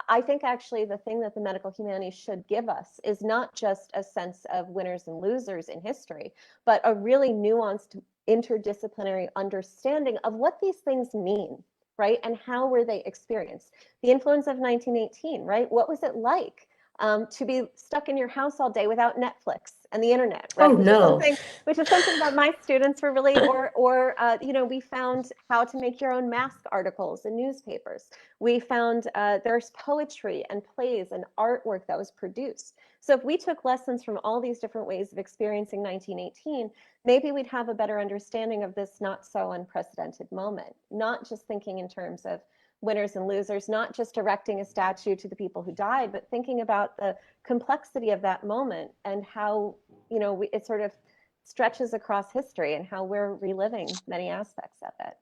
Speaker 3: I think actually the thing that the medical humanities should give us is not just a sense of winners and losers in history, but a really nuanced interdisciplinary understanding of what these things mean, right? And how were they experienced? The influence of 1918, right? What was it like to be stuck in your house all day without Netflix and the internet, right?
Speaker 1: Oh, no.
Speaker 3: Which is something that my students were really, we found how to make your own mask articles in newspapers. We found there's poetry and plays and artwork that was produced. So if we took lessons from all these different ways of experiencing 1918, maybe we'd have a better understanding of this not so unprecedented moment, not just thinking in terms of winners and losers, not just erecting a statue to the people who died, but thinking about the complexity of that moment and how, it sort of stretches across history and how we're reliving many aspects of it.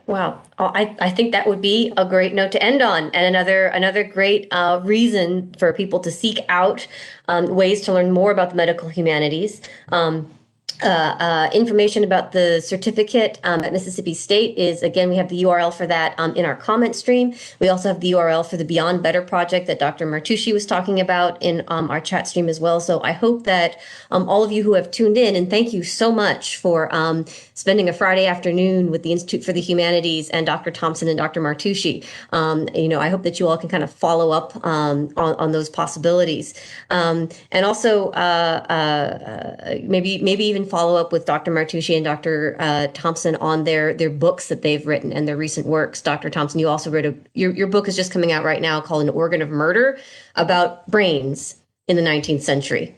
Speaker 1: Wow. I think that would be a great note to end on, and another great reason for people to seek out ways to learn more about the medical humanities. Information about the certificate at Mississippi State is, again, we have the URL for that in our comment stream. We also have the URL for the Beyond Better project that Dr. Martucci was talking about in our chat stream as well. So I hope that all of you who have tuned in, and thank you so much for spending a Friday afternoon with the Institute for the Humanities and Dr. Thompson and Dr. Martucci. I hope that you all can kind of follow up on those possibilities. And also maybe even follow up with Dr. Martucci and Dr. Thompson on their books that they've written and their recent works. Dr. Thompson, you also wrote your book is just coming out right now called An Organ of Murder, about brains in the 19th century.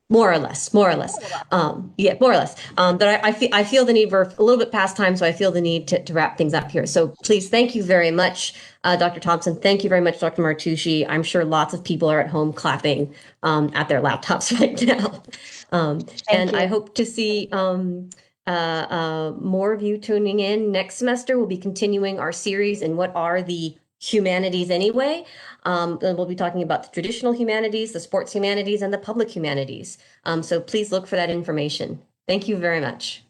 Speaker 1: More or less. More or less. But I feel the need, for a little bit past time, so I feel the need to wrap things up here. So please, thank you very much, Dr. Thompson. Thank you very much, Dr. Martucci. I'm sure lots of people are at home clapping at their laptops right now. And I hope to see more of you tuning in. Next semester, we'll be continuing our series in what are the humanities anyway. Then we'll be talking about the traditional humanities, the sports humanities, and the public humanities. So please look for that information. Thank you very much.